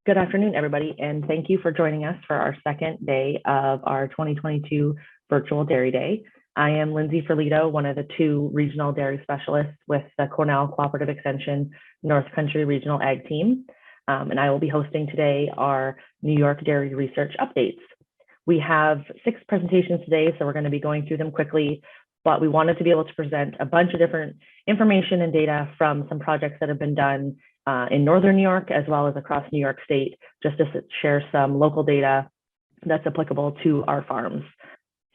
Good afternoon, everybody, and thank you for joining us for our second day of our 2022 Virtual Dairy Day. I am Lindsay Ferlito, one of the two regional dairy specialists with the Cornell Cooperative Extension North Country Regional Ag Team, and I will be hosting today our New York Dairy Research Updates. We have 6 presentations today, so we're going to be going through them quickly, but we wanted to be able to present a bunch of different information and data from some projects that have been done in Northern New York, as well as across New York State, just to share some local data that's applicable to our farms.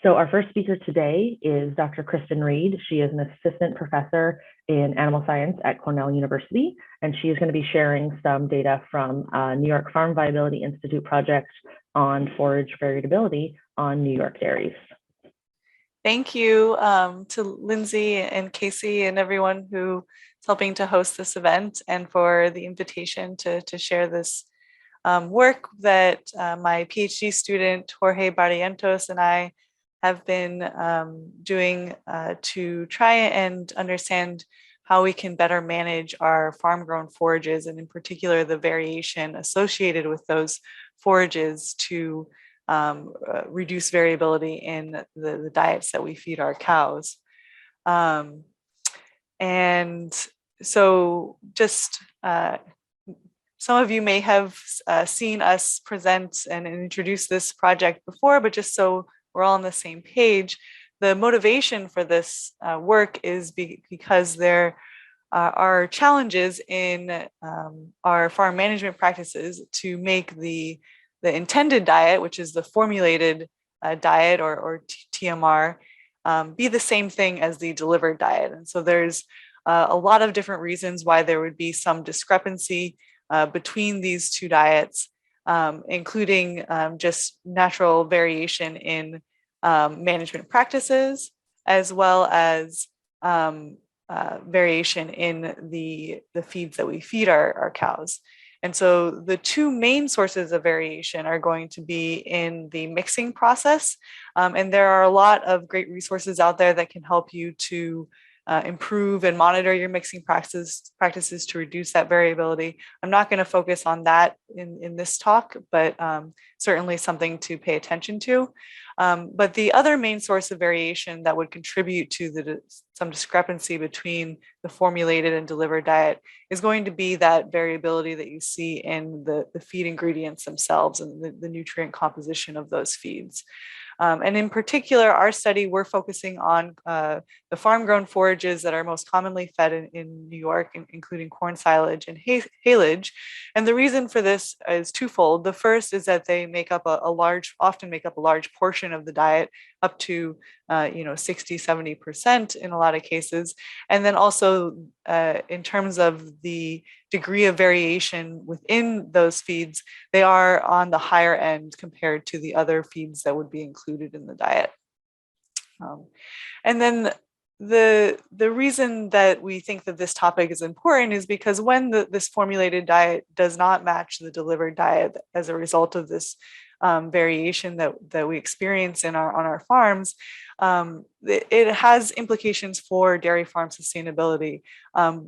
So our first speaker today is Dr. Kristan Reed. She is an assistant professor in animal science at Cornell University, and she is going to be sharing some data from New York Farm Viability Institute project on forage variability on New York dairies. Thank you to Lindsay and Casey and everyone who is helping to host this event, and for the invitation to share this work that my PhD student Jorge Barrientos and I have been doing to try and understand how we can better manage our farm-grown forages, and in particular the variation associated with those forages to reduce variability in the diets that we feed our cows. And so just some of you may have seen us present and introduce this project before, but just so we're all on the same page, the motivation for this work is because there are challenges in our farm management practices to make the intended diet, which is the formulated diet or TMR, be the same thing as the delivered diet. And so there's a lot of different reasons why there would be some discrepancy between these two diets, including just natural variation in management practices, as well as variation in the feeds that we feed our cows. And so the two main sources of variation are going to be in the mixing process. And there are a lot of great resources out there that can help you to improve and monitor your mixing practices to reduce that variability. I'm not going to focus on that in this talk, but certainly something to pay attention to. But the other main source of variation that would contribute to some discrepancy between the formulated and delivered diet is going to be that variability that you see in the feed ingredients themselves and the nutrient composition of those feeds. And in particular, our study, we're focusing on the farm-grown forages that are most commonly fed in New York, including corn silage and haylage. And the reason for this is twofold. The first is that they make up often make up a large portion of the diet, up to 60, 70% in a lot of cases. And then also in terms of the degree of variation within those feeds, they are on the higher end compared to the other feeds that would be included in the diet. And then the reason that we think that this topic is important is because when this formulated diet does not match the delivered diet as a result of this variation that we experience on our farms, it has implications for dairy farm sustainability,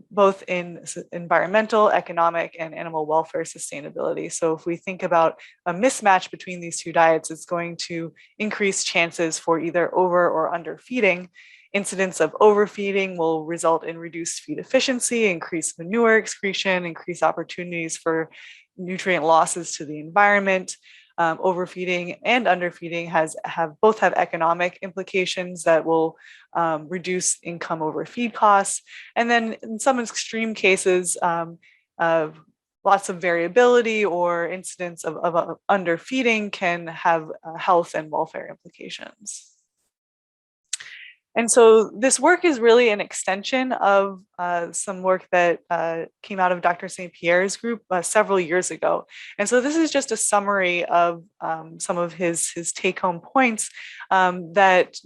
both in environmental, economic, and animal welfare sustainability. So if we think about a mismatch between these two diets, it's going to increase chances for either over or under feeding. Incidents of overfeeding will result in reduced feed efficiency, increased manure excretion, increased opportunities for nutrient losses to the environment. Overfeeding and underfeeding both have economic implications that will reduce income over feed costs. And then in some extreme cases, lots of variability or incidents of underfeeding can have health and welfare implications. And so this work is really an extension of some work that came out of Dr. St. Pierre's group several years ago. And so this is just a summary of some of his take-home points that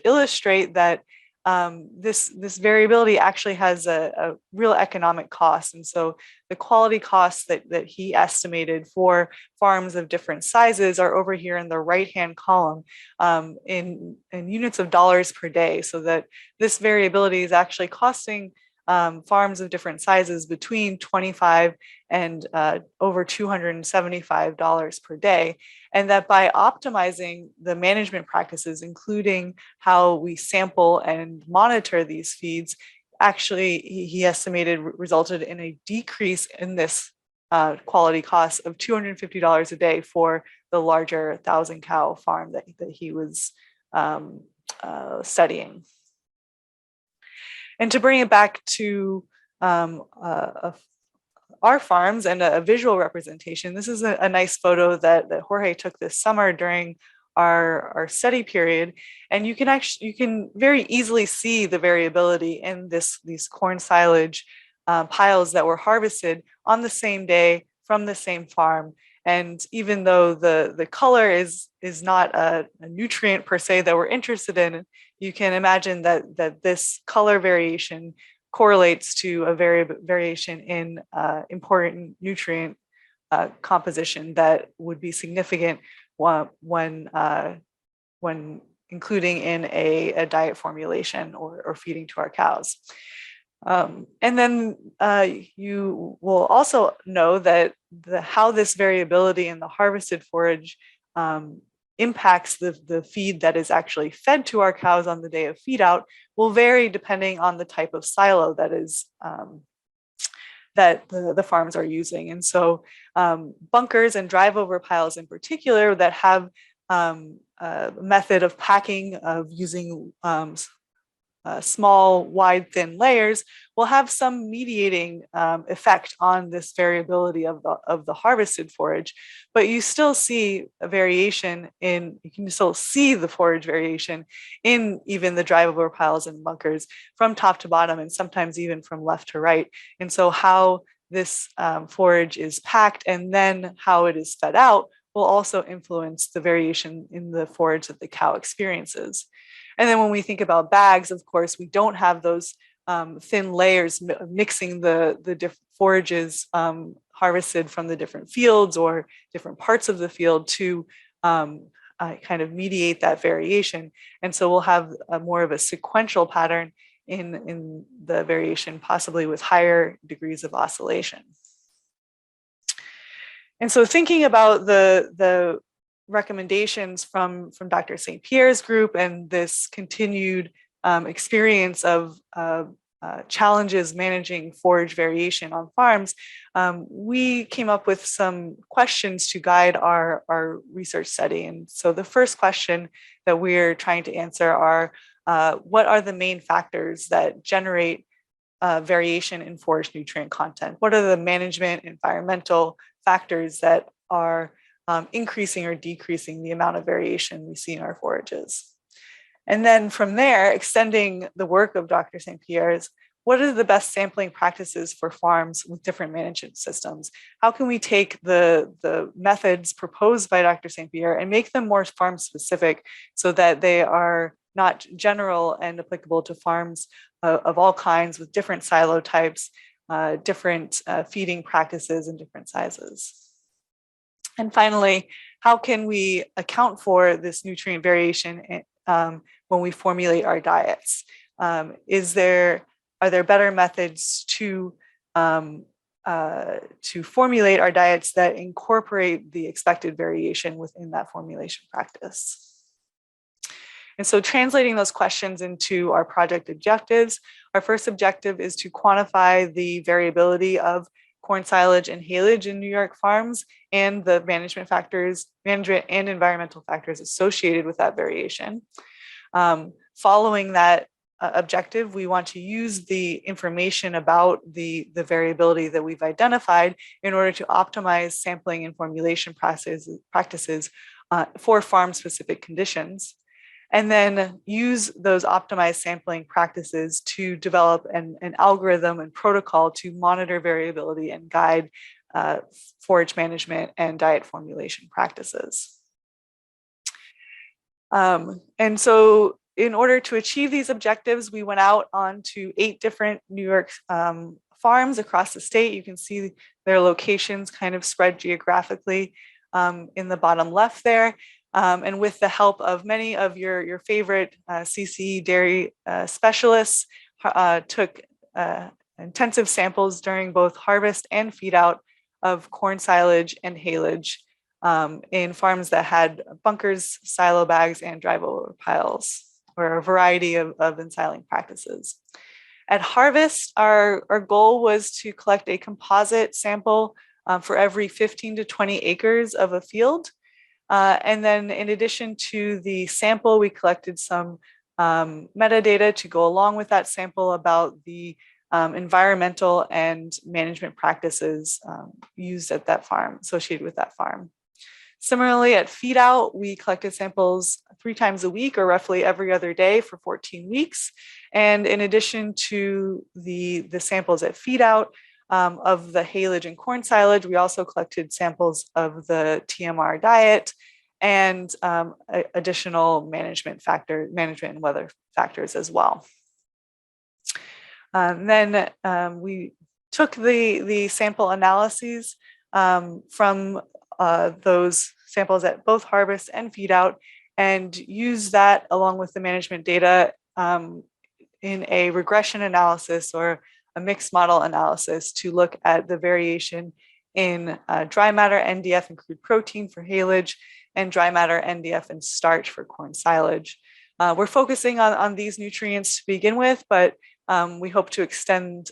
illustrate that this variability actually has a real economic cost. And so the quality costs that he estimated for farms of different sizes are over here in the right-hand column in units of dollars per day, so that this variability is actually costing farms of different sizes between $25 and over $275 per day. And that by optimizing the management practices, including how we sample and monitor these feeds, actually, he estimated resulted in a decrease in this quality cost of $250 a day for the larger 1,000 cow farm that he was studying. And to bring it back to our farms and a visual representation, this is a nice photo that Jorge took this summer during our study period, and you can very easily see the variability in these corn silage piles that were harvested on the same day from the same farm. And even though the color is not a nutrient per se that we're interested in, you can imagine that this color variation correlates to a variation in important nutrient composition that would be significant when including in a diet formulation or feeding to our cows. And then you will also know that how this variability in the harvested forage impacts the feed that is actually fed to our cows on the day of feed out will vary depending on the type of silo that is that the farms are using. And so bunkers and drive over piles in particular that have a method of packing of using small, wide, thin layers will have some mediating effect on this variability of the harvested forage, but you still see a variation you can still see the forage variation in even the drive-over piles and bunkers from top to bottom, and sometimes even from left to right. And so how this forage is packed and then how it is fed out will also influence the variation in the forage that the cow experiences. And then when we think about bags, of course, we don't have those thin layers mixing the different forages harvested from the different fields or different parts of the field to kind of mediate that variation. And so we'll have more of a sequential pattern in the variation, possibly with higher degrees of oscillation. And so thinking about the recommendations from Dr. St. Pierre's group and this continued experience of challenges managing forage variation on farms, we came up with some questions to guide our research study. And so the first question that we're trying to answer are, what are the main factors that generate variation in forage nutrient content? What are the management, environmental factors that are increasing or decreasing the amount of variation we see in our forages? And then from there, extending the work of Dr. St. Pierre's, what are the best sampling practices for farms with different management systems? How can we take the methods proposed by Dr. St. Pierre and make them more farm specific so that they are not general and applicable to farms of all kinds with different silo types, different feeding practices and different sizes? And finally, how can we account for this nutrient variation when we formulate our diets? Are there better methods to formulate our diets that incorporate the expected variation within that formulation practice? And so translating those questions into our project objectives, our first objective is to quantify the variability of corn silage and haylage in New York farms and the management and environmental factors associated with that variation. Following that objective, we want to use the information about the variability that we've identified in order to optimize sampling and formulation practices for farm-specific conditions. And then use those optimized sampling practices to develop an algorithm and protocol to monitor variability and guide forage management and diet formulation practices. And so in order to achieve these objectives, we went out onto 8 different New York farms across the state. You can see their locations kind of spread geographically in the bottom left there. And with the help of many of your favorite CCE dairy specialists, took intensive samples during both harvest and feed out of corn silage and haylage in farms that had bunkers, silo bags, and drive-over piles, or a variety of ensiling practices. At harvest, our goal was to collect a composite sample for every 15 to 20 acres of a field. And then in addition to the sample, we collected some metadata to go along with that sample about the environmental and management practices used at that farm, associated with that farm. Similarly, at feed out, we collected samples 3 times a week, or roughly every other day, for 14 weeks. And in addition to the samples at feed out of the haylage and corn silage, we also collected samples of the TMR diet and additional management and weather factors as well. Then we took the sample analyses from those samples at both harvest and feed out and use that along with the management data in a regression analysis or a mixed model analysis to look at the variation in dry matter, NDF, and crude protein for haylage, and dry matter, NDF, and starch for corn silage. We're focusing on these nutrients to begin with, but we hope to extend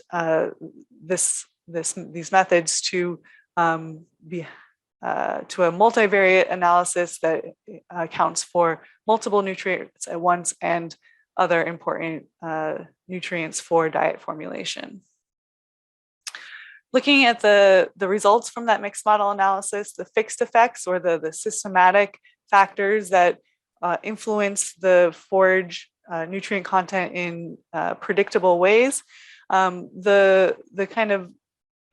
these methods to a multivariate analysis that accounts for multiple nutrients at once and other important nutrients for diet formulation. Looking at the results from that mixed model analysis, the fixed effects, or the systematic factors that influence the forage nutrient content in predictable ways, the kind of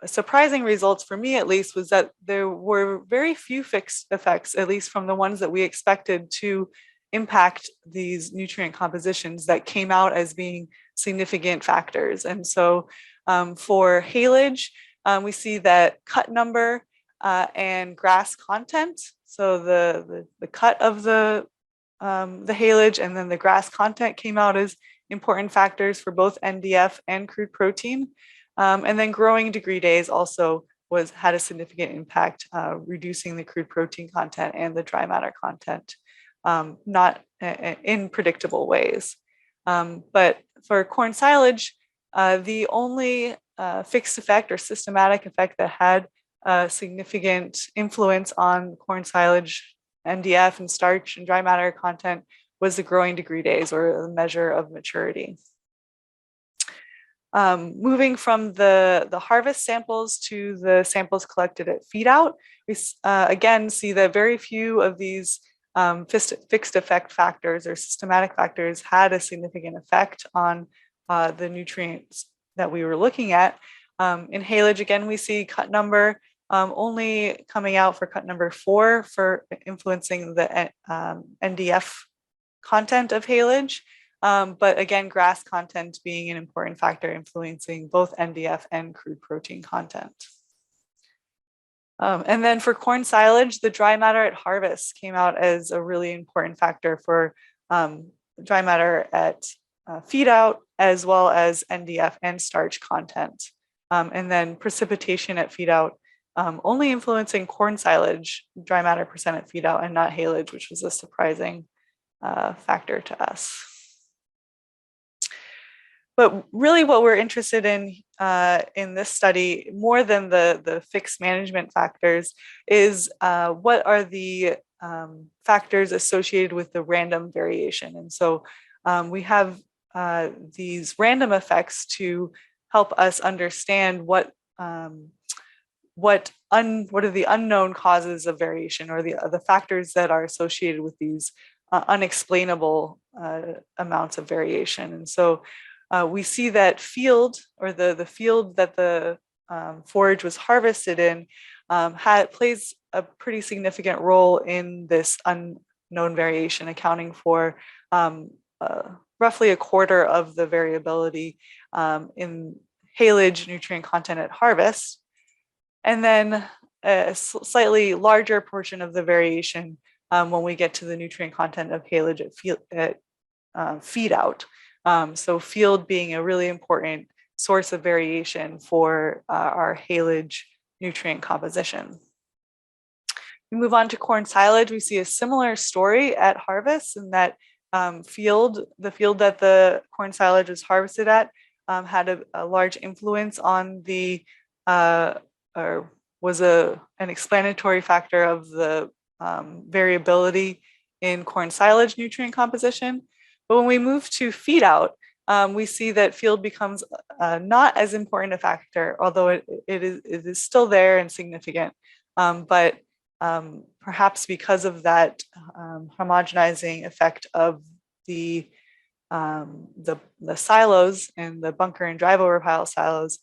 surprising results for me, at least, was that there were very few fixed effects, at least from the ones that we expected to impact these nutrient compositions, that came out as being significant factors. And so for haylage, we see that cut number and grass content, so the cut of the haylage and then the grass content came out as important factors for both NDF and crude protein. And then growing degree days also had a significant impact, reducing the crude protein content and the dry matter content, not in predictable ways. But for corn silage, the only fixed effect or systematic effect that had a significant influence on corn silage, NDF, and starch and dry matter content was the growing degree days, or the measure of maturity. Moving from the harvest samples to the samples collected at feed out, we again see that very few of these fixed effect factors or systematic factors had a significant effect on the nutrients that we were looking at. In haylage, again, we see cut number only coming out for cut number 4 for influencing the NDF content of haylage. But again, grass content being an important factor influencing both NDF and crude protein content. And then for corn silage, the dry matter at harvest came out as a really important factor for dry matter at feed out, as well as NDF and starch content. And then precipitation at feed out only influencing corn silage dry matter percent at feed out and not haylage, which was a surprising factor to us. But really what we're interested in this study, more than the fixed management factors, is what are the factors associated with the random variation. And so we have these random effects to help us understand what are the unknown causes of variation, or the factors that are associated with these unexplainable amounts of variation. And so we see that field, or the field that the forage was harvested in, plays a pretty significant role in this unknown variation, accounting for roughly a quarter of the variability in haylage nutrient content at harvest, and then a slightly larger portion of the variation when we get to the nutrient content of haylage at feed out. So field being a really important source of variation for our haylage nutrient composition. We move on to corn silage. We see a similar story at harvest, in that the field that the corn silage was harvested at had a large influence on the, or was an explanatory factor of the variability in corn silage nutrient composition. But when we move to feed out, we see that field becomes not as important a factor, although it is still there and significant. But perhaps because of that homogenizing effect of the silos and the bunker and drive over pile silos,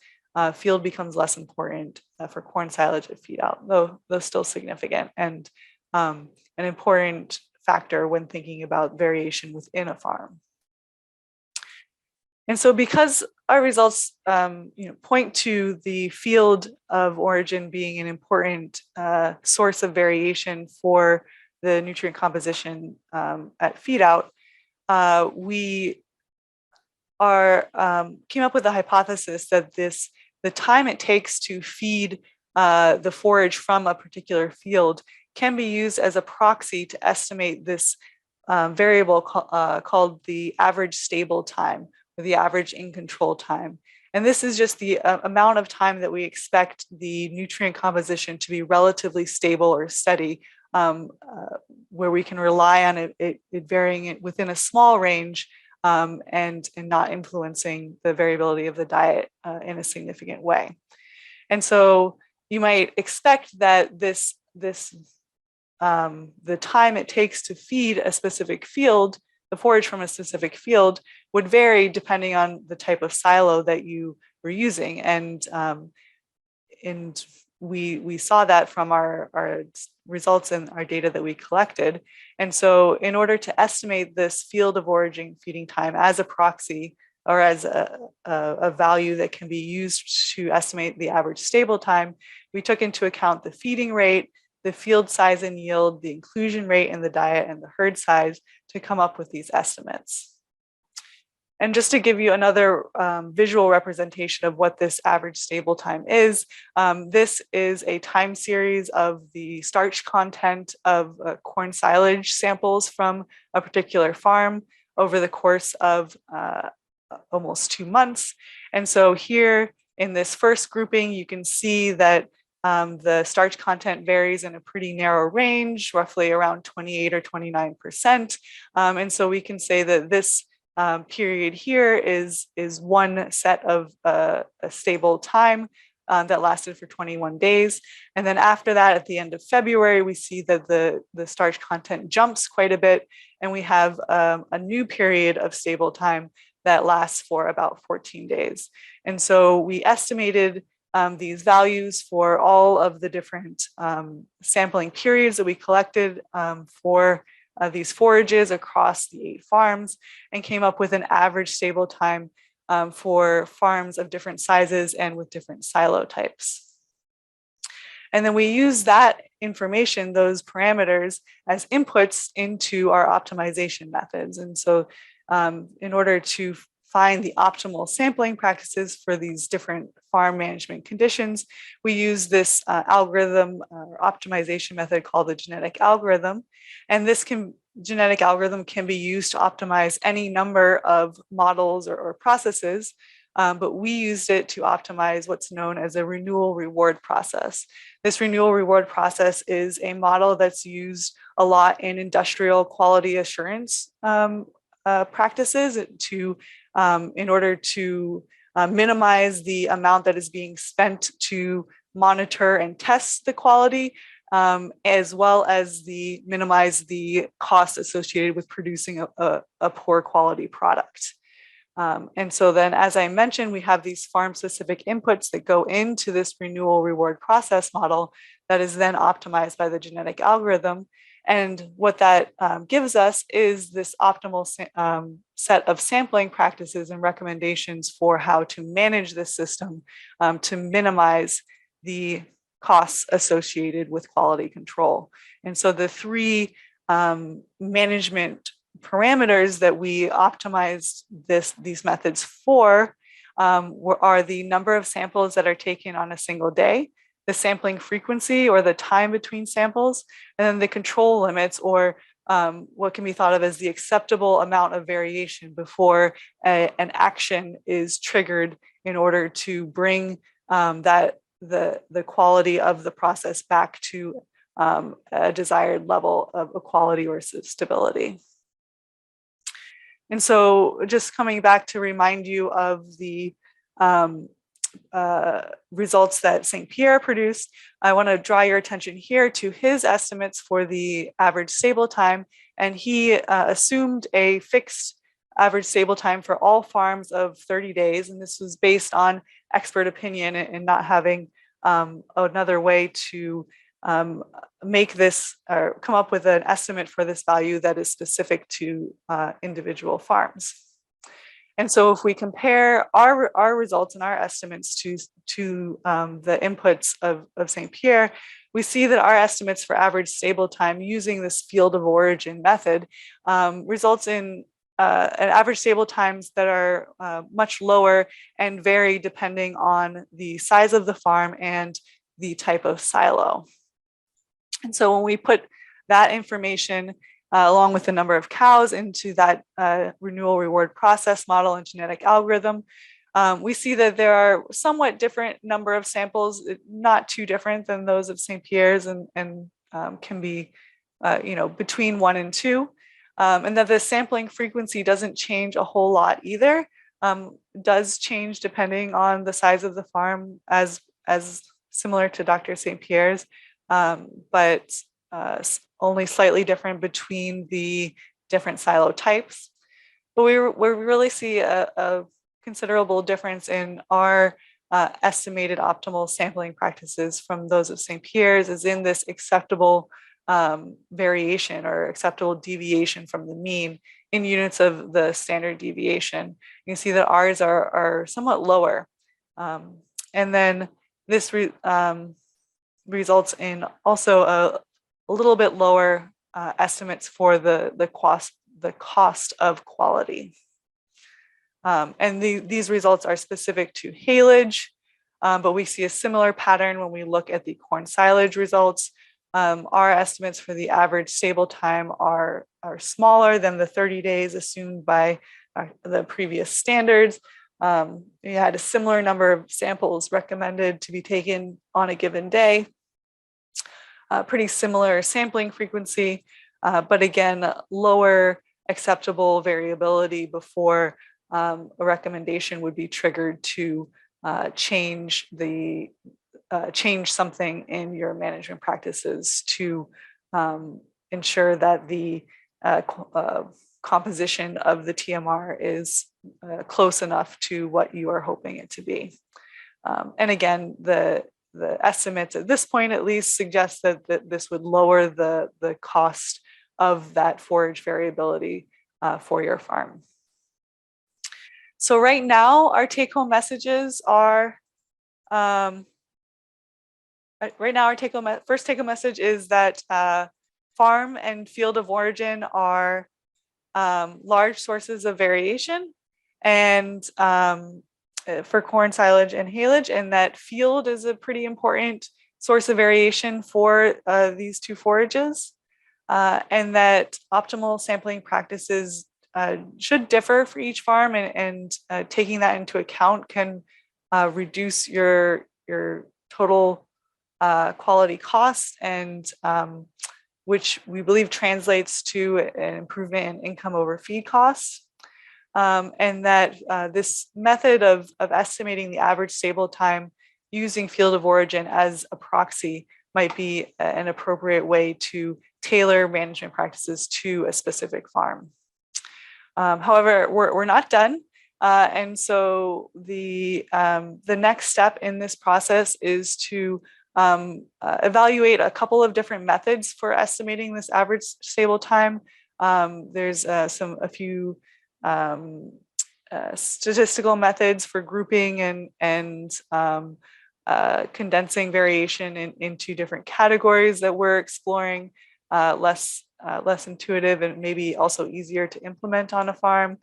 field becomes less important for corn silage at feed out, though still significant and an important factor when thinking about variation within a farm. And so because our results point to the field of origin being an important source of variation for the nutrient composition at feed out, we came up with the hypothesis that the time it takes to feed the forage from a particular field can be used as a proxy to estimate this variable called the average stable time, or the average in control time. And this is just the amount of time that we expect the nutrient composition to be relatively stable or steady, where we can rely on it varying it within a small range and not influencing the variability of the diet in a significant way. And so you might expect that the time it takes to feed a specific field, the forage from a specific field, would vary depending on the type of silo that you were using. And we saw that from our results and our data that we collected. And so in order to estimate this field of origin feeding time as a proxy, or as a value that can be used to estimate the average stable time, we took into account the feeding rate, the field size and yield, the inclusion rate in the diet, and the herd size to come up with these estimates. And just to give you another visual representation of what this average stable time is, this is a time series of the starch content of corn silage samples from a particular farm over the course of almost 2 months. And so here in this first grouping, you can see that the starch content varies in a pretty narrow range, roughly around 28 or 29%. And so we can say that this period here is one set of a stable time that lasted for 21 days. And then after that, at the end of February, we see that the starch content jumps quite a bit, and we have a new period of stable time that lasts for about 14 days. And so we estimated these values for all of the different sampling periods that we collected for these forages across the 8 farms, and came up with an average stable time for farms of different sizes and with different silo types. And then we use that information, those parameters, as inputs into our optimization methods. And so in order to find the optimal sampling practices for these different farm management conditions, we use this algorithm or optimization method called the genetic algorithm. And this genetic algorithm can be used to optimize any number of models or processes, but we used it to optimize what's known as a renewal reward process. This renewal reward process is a model that's used a lot in industrial quality assurance practices in order to minimize the amount that is being spent to monitor and test the quality, as well as minimize the cost associated with producing a poor quality product. And so then, as I mentioned, we have these farm-specific inputs that go into this renewal reward process model that is then optimized by the genetic algorithm. And what that gives us is this optimal set of sampling practices and recommendations for how to manage this system to minimize the costs associated with quality control. And so the 3 management parameters that we optimized these methods for are the number of samples that are taken on a single day, the sampling frequency or the time between samples, and then the control limits, or what can be thought of as the acceptable amount of variation before an action is triggered in order to bring the quality of the process back to a desired level of equality or stability. And so just coming back to remind you of the results that St. Pierre produced, I want to draw your attention here to his estimates for the average stable time. And he assumed a fixed average stable time for all farms of 30 days. And this was based on expert opinion and not having another way to make this or come up with an estimate for this value that is specific to individual farms. And so if we compare our results and our estimates to the inputs of St. Pierre, we see that our estimates for average stable time using this field of origin method results in an average stable times that are much lower and vary depending on the size of the farm and the type of silo. And so when we put that information along with the number of cows into that renewal reward process model and genetic algorithm, we see that there are somewhat different number of samples, not too different than those of St. Pierre's, and can be between 1 and 2. And that the sampling frequency doesn't change a whole lot either. Does change depending on the size of the farm, as similar to Dr. St. Pierre's, but only slightly different between the different silo types. But we really see a considerable difference in our estimated optimal sampling practices from those of St. Pierre's, is in this acceptable variation or acceptable deviation from the mean in units of the standard deviation. You can see that ours are somewhat lower. And then this results in also a little bit lower estimates for the cost of quality. And these results are specific to haylage, but we see a similar pattern when we look at the corn silage results. Our estimates for the average stable time are smaller than the 30 days assumed by the previous standards. We had a similar number of samples recommended to be taken on a given day. Pretty similar sampling frequency, but again, lower acceptable variability before a recommendation would be triggered to change something in your management practices to ensure that the composition of the TMR is close enough to what you are hoping it to be. And again, the estimates at this point at least suggest that this would lower the cost of that forage variability for your farm. So right now, our take-home messages are, first take-home message is that farm and field of origin are large sources of variation, and for corn silage and haylage, and that field is a pretty important source of variation for these two forages, and that optimal sampling practices should differ for each farm, and taking that into account can reduce your total quality costs, and which we believe translates to an improvement in income over feed costs. And that this method of estimating the average stable time using field of origin as a proxy might be an appropriate way to tailor management practices to a specific farm. However, we're not done. And so the next step in this process is to evaluate a couple of different methods for estimating this average stable time. There's a few statistical methods for grouping and condensing variation into different categories that we're exploring, less intuitive and maybe also easier to implement on a farm.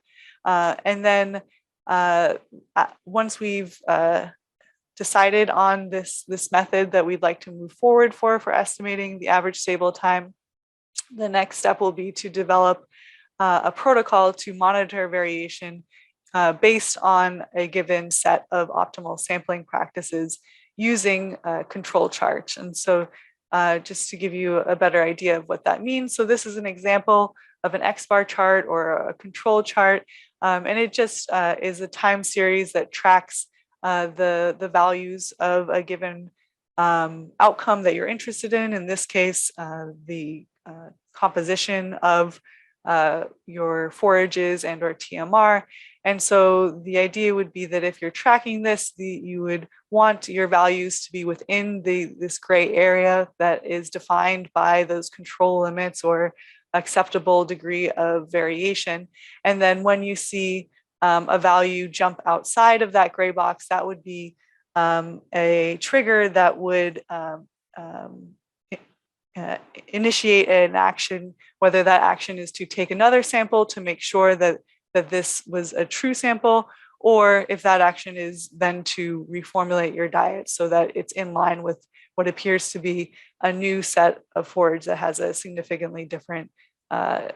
And then once we've decided on this method that we'd like to move forward for estimating the average stable time, the next step will be to develop a protocol to monitor variation based on a given set of optimal sampling practices using a control chart. And so just to give you a better idea of what that means. So this is an example of an X-bar chart or a control chart. And it just is a time series that tracks the values of a given outcome that you're interested in. In this case, the composition of your forages and or TMR. And so the idea would be that if you're tracking this, you would want your values to be within this gray area that is defined by those control limits or acceptable degree of variation. And then when you see a value jump outside of that gray box, that would be a trigger that would initiate an action, whether that action is to take another sample to make sure that this was a true sample, or if that action is then to reformulate your diet so that it's in line with what appears to be a new set of forage that has a significantly different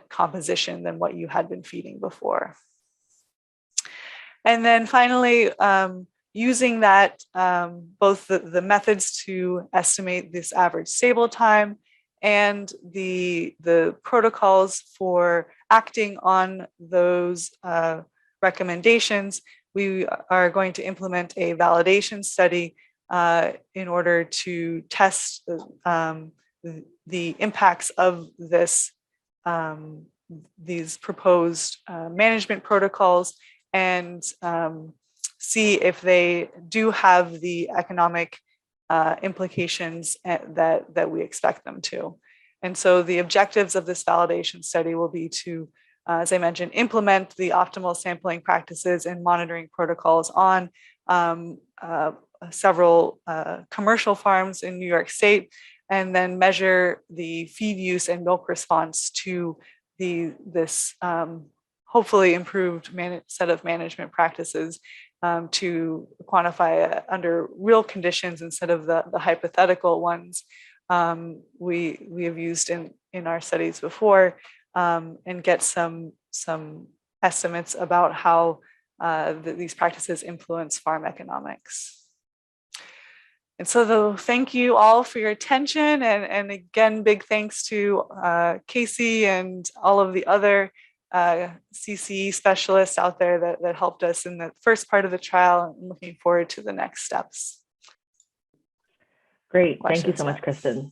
composition than what you had been feeding before. And then finally, using that, both the methods to estimate this average stable time and the protocols for acting on those recommendations, we are going to implement a validation study in order to test the impacts of these proposed management protocols and see if they do have the economic implications that we expect them to. And so the objectives of this validation study will be to, as I mentioned, implement the optimal sampling practices and monitoring protocols on several commercial farms in New York State, and then measure the feed use and milk response to this hopefully improved set of management practices to quantify under real conditions instead of the hypothetical ones we have used in our studies before, and get some estimates about how these practices influence farm economics. And so thank you all for your attention, and again, big thanks to Casey and all of the other CCE specialists out there that helped us in the first part of the trial, and looking forward to the next steps. Great, thank you so much, Kristan.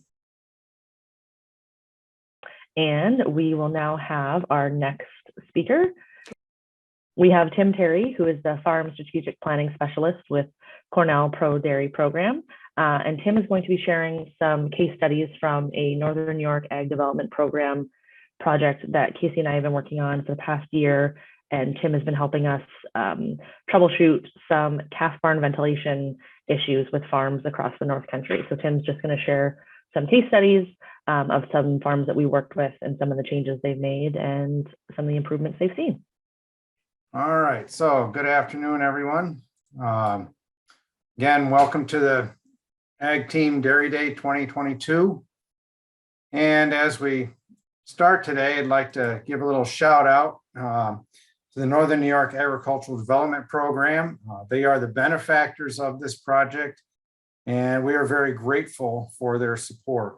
And we will now have our next speaker. We have Tim Terry, who is the Farm Strategic Planning Specialist with Cornell Pro Dairy Program. And Tim is going to be sharing some case studies from a Northern New York Ag Development Program project that Casey and I have been working on for the past year. And Tim has been helping us troubleshoot some calf barn ventilation issues with farms across the North Country. So Tim's just going to share some case studies of some farms that we worked with and some of the changes they've made and some of the improvements they've seen. All right, so good afternoon, everyone. Again, welcome to the Ag Team Dairy Day 2022. And as we start today, I'd like to give a little shout out to the Northern New York Agricultural Development Program. They are the benefactors of this project, and we are very grateful for their support.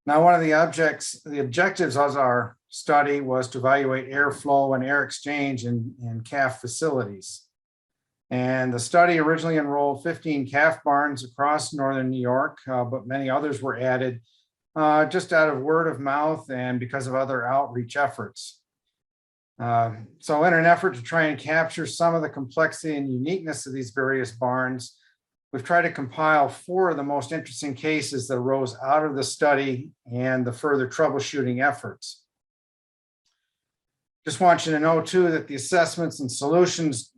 Now, one of the objectives of our study was to evaluate airflow and air exchange in calf facilities. And the study originally enrolled 15 calf barns across Northern New York, but many others were added just out of word of mouth and because of other outreach efforts. So in an effort to try and capture some of the complexity and uniqueness of these various barns, we've tried to compile 4 of the most interesting cases that arose out of the study and the further troubleshooting efforts. Just want you to know too that the assessments and solutions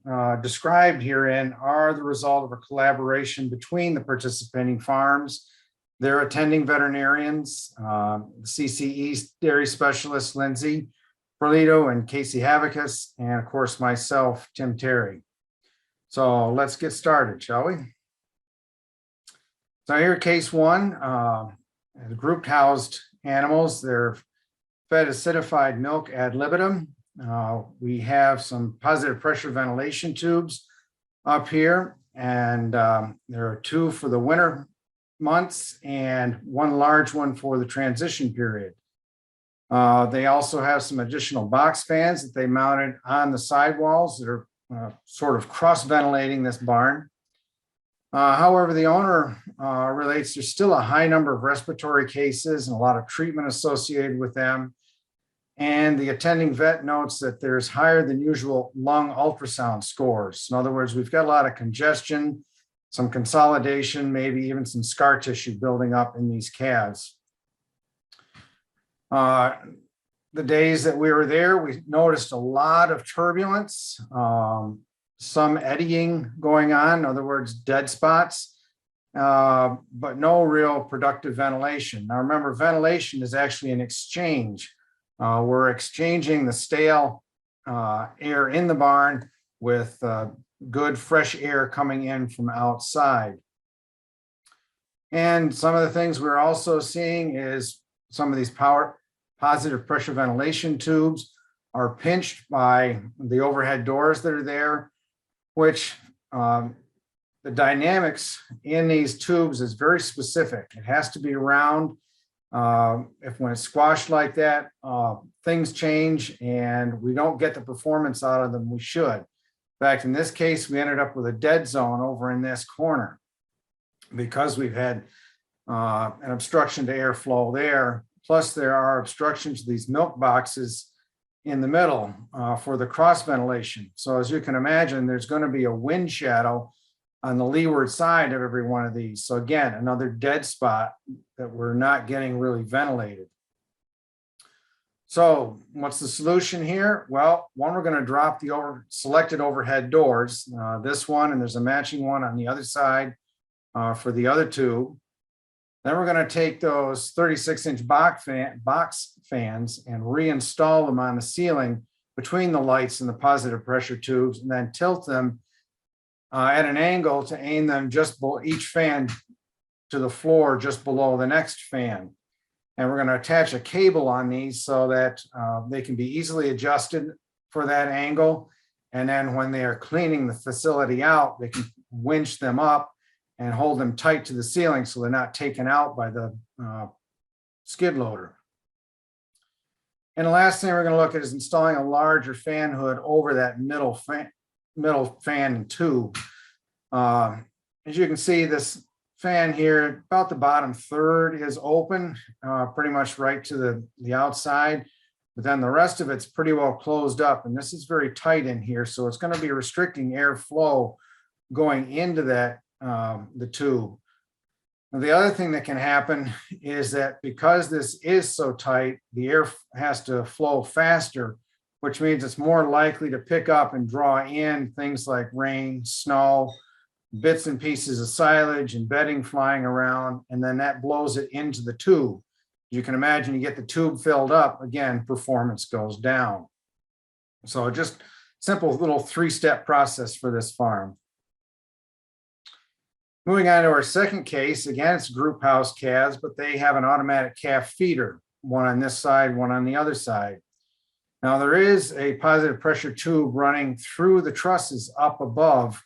described herein are the result of a collaboration between the participating farms, their attending veterinarians, CCE dairy specialist Lindsay, Perlito and Casey Havekes, and of course myself, Tim Terry. So let's get started, shall we? So here, case one, the grouped housed animals, they're fed acidified milk ad libitum. We have some positive pressure ventilation tubes up here, and there are two for the winter months and one large one for the transition period. They also have some additional box fans that they mounted on the sidewalls that are sort of cross-ventilating this barn. However, the owner relates there's still a high number of respiratory cases and a lot of treatment associated with them. And the attending vet notes that there's higher than usual lung ultrasound scores. In other words, we've got a lot of congestion, some consolidation, maybe even some scar tissue building up in these calves. The days that we were there, we noticed a lot of turbulence, some eddying going on, in other words, dead spots, but no real productive ventilation. Now remember, ventilation is actually an exchange. We're exchanging the stale air in the barn with good fresh air coming in from outside. And some of the things we're also seeing is some of these positive pressure ventilation tubes are pinched by the overhead doors that are there, which the dynamics in these tubes is very specific. It has to be round. If when it's squashed like that, things change and we don't get the performance out of them we should. In fact, in this case, we ended up with a dead zone over in this corner because we've had an obstruction to airflow there. Plus, there are obstructions to these milk boxes in the middle for the cross ventilation. So as you can imagine, there's going to be a wind shadow on the leeward side of every one of these. So again, another dead spot that we're not getting really ventilated. So what's the solution here? Well, one, we're going to drop the selected overhead doors, this one, and there's a matching one on the other side for the other two. Then we're going to take those 36-inch box fans and reinstall them on the ceiling between the lights and the positive pressure tubes, and then tilt them at an angle to aim them just below each fan to the floor just below the next fan. And we're going to attach a cable on these so that they can be easily adjusted for that angle. And then when they are cleaning the facility out, they can winch them up and hold them tight to the ceiling so they're not taken out by the skid loader. And the last thing we're going to look at is installing a larger fan hood over that middle fan tube. As you can see, this fan here, about the bottom third is open, pretty much right to the outside, but then the rest of it's pretty well closed up, and this is very tight in here, so it's going to be restricting airflow going into that the tube. Now, the other thing that can happen is that because this is so tight, the air has to flow faster, which means it's more likely to pick up and draw in things like rain, snow, bits and pieces of silage and bedding flying around, and then that blows it into the tube. You can imagine you get the tube filled up, again, performance goes down. So just simple little three-step process for this farm. Moving on to our second case, again, it's group house calves, but they have an automatic calf feeder, one on this side, one on the other side. Now there is a positive pressure tube running through the trusses up above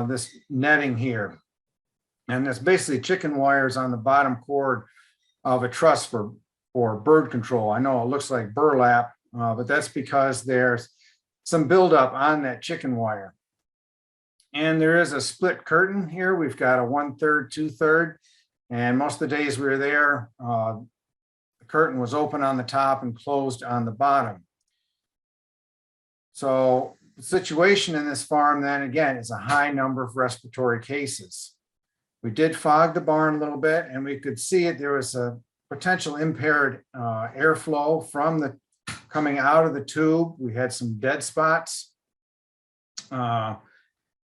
this netting here. And there's basically chicken wires on the bottom cord of a truss for bird control. I know it looks like burlap, but that's because there's some buildup on that chicken wire. And there is a split curtain here. We've got a 1/3, 2/3, and most of the days we were there, the curtain was open on the top and closed on the bottom. So the situation in this farm then again is a high number of respiratory cases. We did fog the barn a little bit, and we could see it. There was a potential impaired airflow from the coming out of the tube. We had some dead spots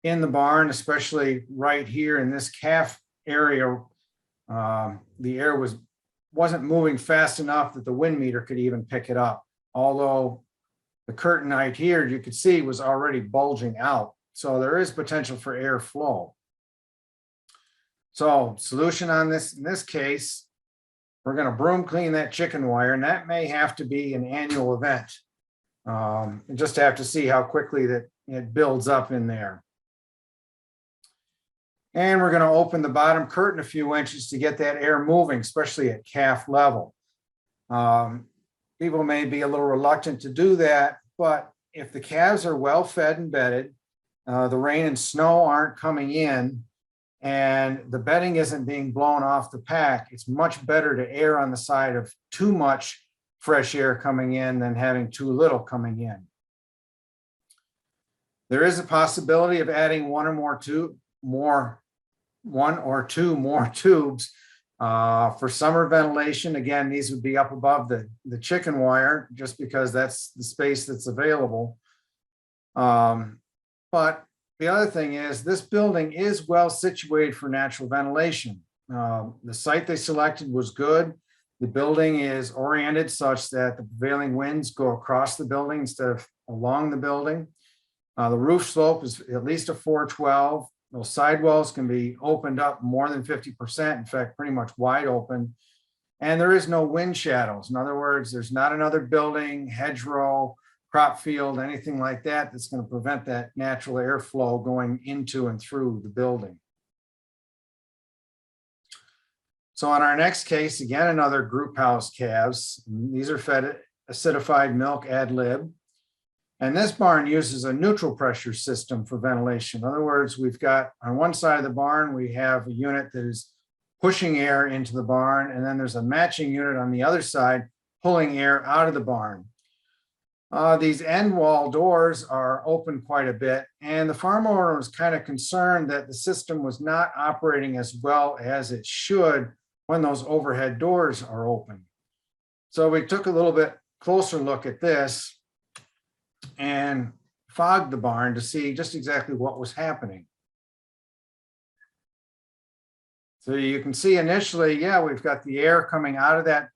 in the barn, especially right here in this calf area. The air wasn't moving fast enough that the wind meter could even pick it up. although the curtain height here, you could see, was already bulging out. So there is potential for airflow. So solution on this, in this case, we're going to broom clean that chicken wire, and that may have to be an annual event. And just have to see how quickly that it builds up in there. And we're going to open the bottom curtain a few inches to get that air moving, especially at calf level. People may be a little reluctant to do that, but if the calves are well fed and bedded, the rain and snow aren't coming in, and the bedding isn't being blown off the pack, it's much better to err on the side of too much fresh air coming in than having too little coming in. There is a possibility of adding one or two more tubes for summer ventilation. Again, these would be up above the chicken wire, just because that's the space that's available. But the other thing is, this building is well situated for natural ventilation. The site they selected was good. The building is oriented such that the prevailing winds go across the building instead of along the building. The roof slope is at least a 412. Those sidewalls can be opened up more than 50%, in fact, pretty much wide open. And there is no wind shadows. In other words, there's not another building, hedgerow, crop field, anything like that that's going to prevent that natural airflow going into and through the building. So on our next case, again, another group house calves. These are fed acidified milk ad lib. And this barn uses a neutral pressure system for ventilation. In other words, we've got on one side of the barn, we have a unit that is pushing air into the barn, and then there's a matching unit on the other side pulling air out of the barn. These end wall doors are open quite a bit, and the farm owner was kind of concerned that the system was not operating as well as it should when those overhead doors are open. So we took a little bit closer look at this and fogged the barn to see just exactly what was happening. So you can see initially, yeah, we've got the air coming out of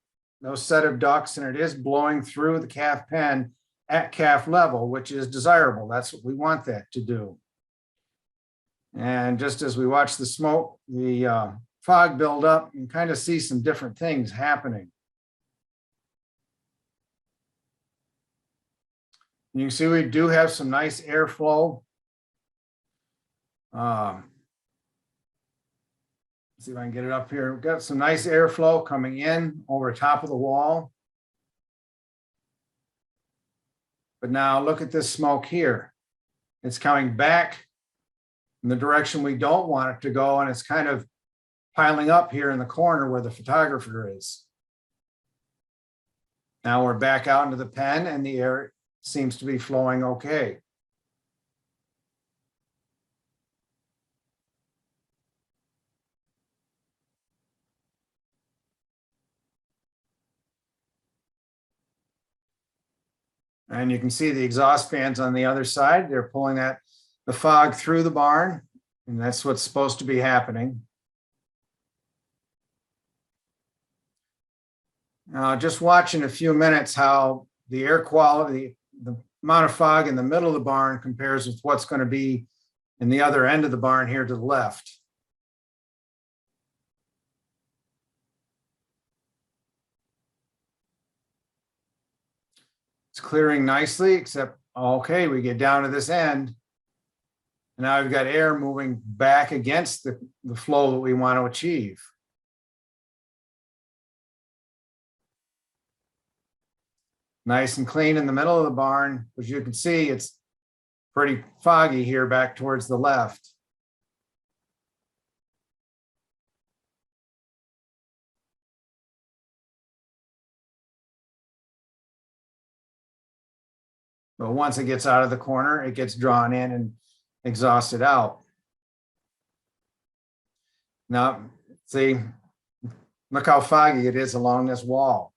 those set of ducts, and it is blowing through the calf pen at calf level, which is desirable. That's what we want that to do. And just as we watch the smoke, the fog build up, you can kind of see some different things happening. You can see we do have some nice airflow. See if I can get it up here. We've got some nice airflow coming in over top of the wall. But now look at this smoke here. It's coming back in the direction we don't want it to go, and it's kind of piling up here in the corner where the photographer is. Now we're back out into the pen, and the air seems to be flowing okay. And you can see the exhaust fans on the other side. They're pulling the fog through the barn, and that's what's supposed to be happening. Just watch in a few minutes how the air quality, the amount of fog in the middle of the barn compares with what's going to be in the other end of the barn here to the left. It's clearing nicely, except, okay, we get down to this end. And now we've got air moving back against the flow that we want to achieve. Nice and clean in the middle of the barn. As you can see, it's pretty foggy here back towards the left. But once it gets out of the corner, it gets drawn in and exhausted out. Now, see, look how foggy it is along this wall.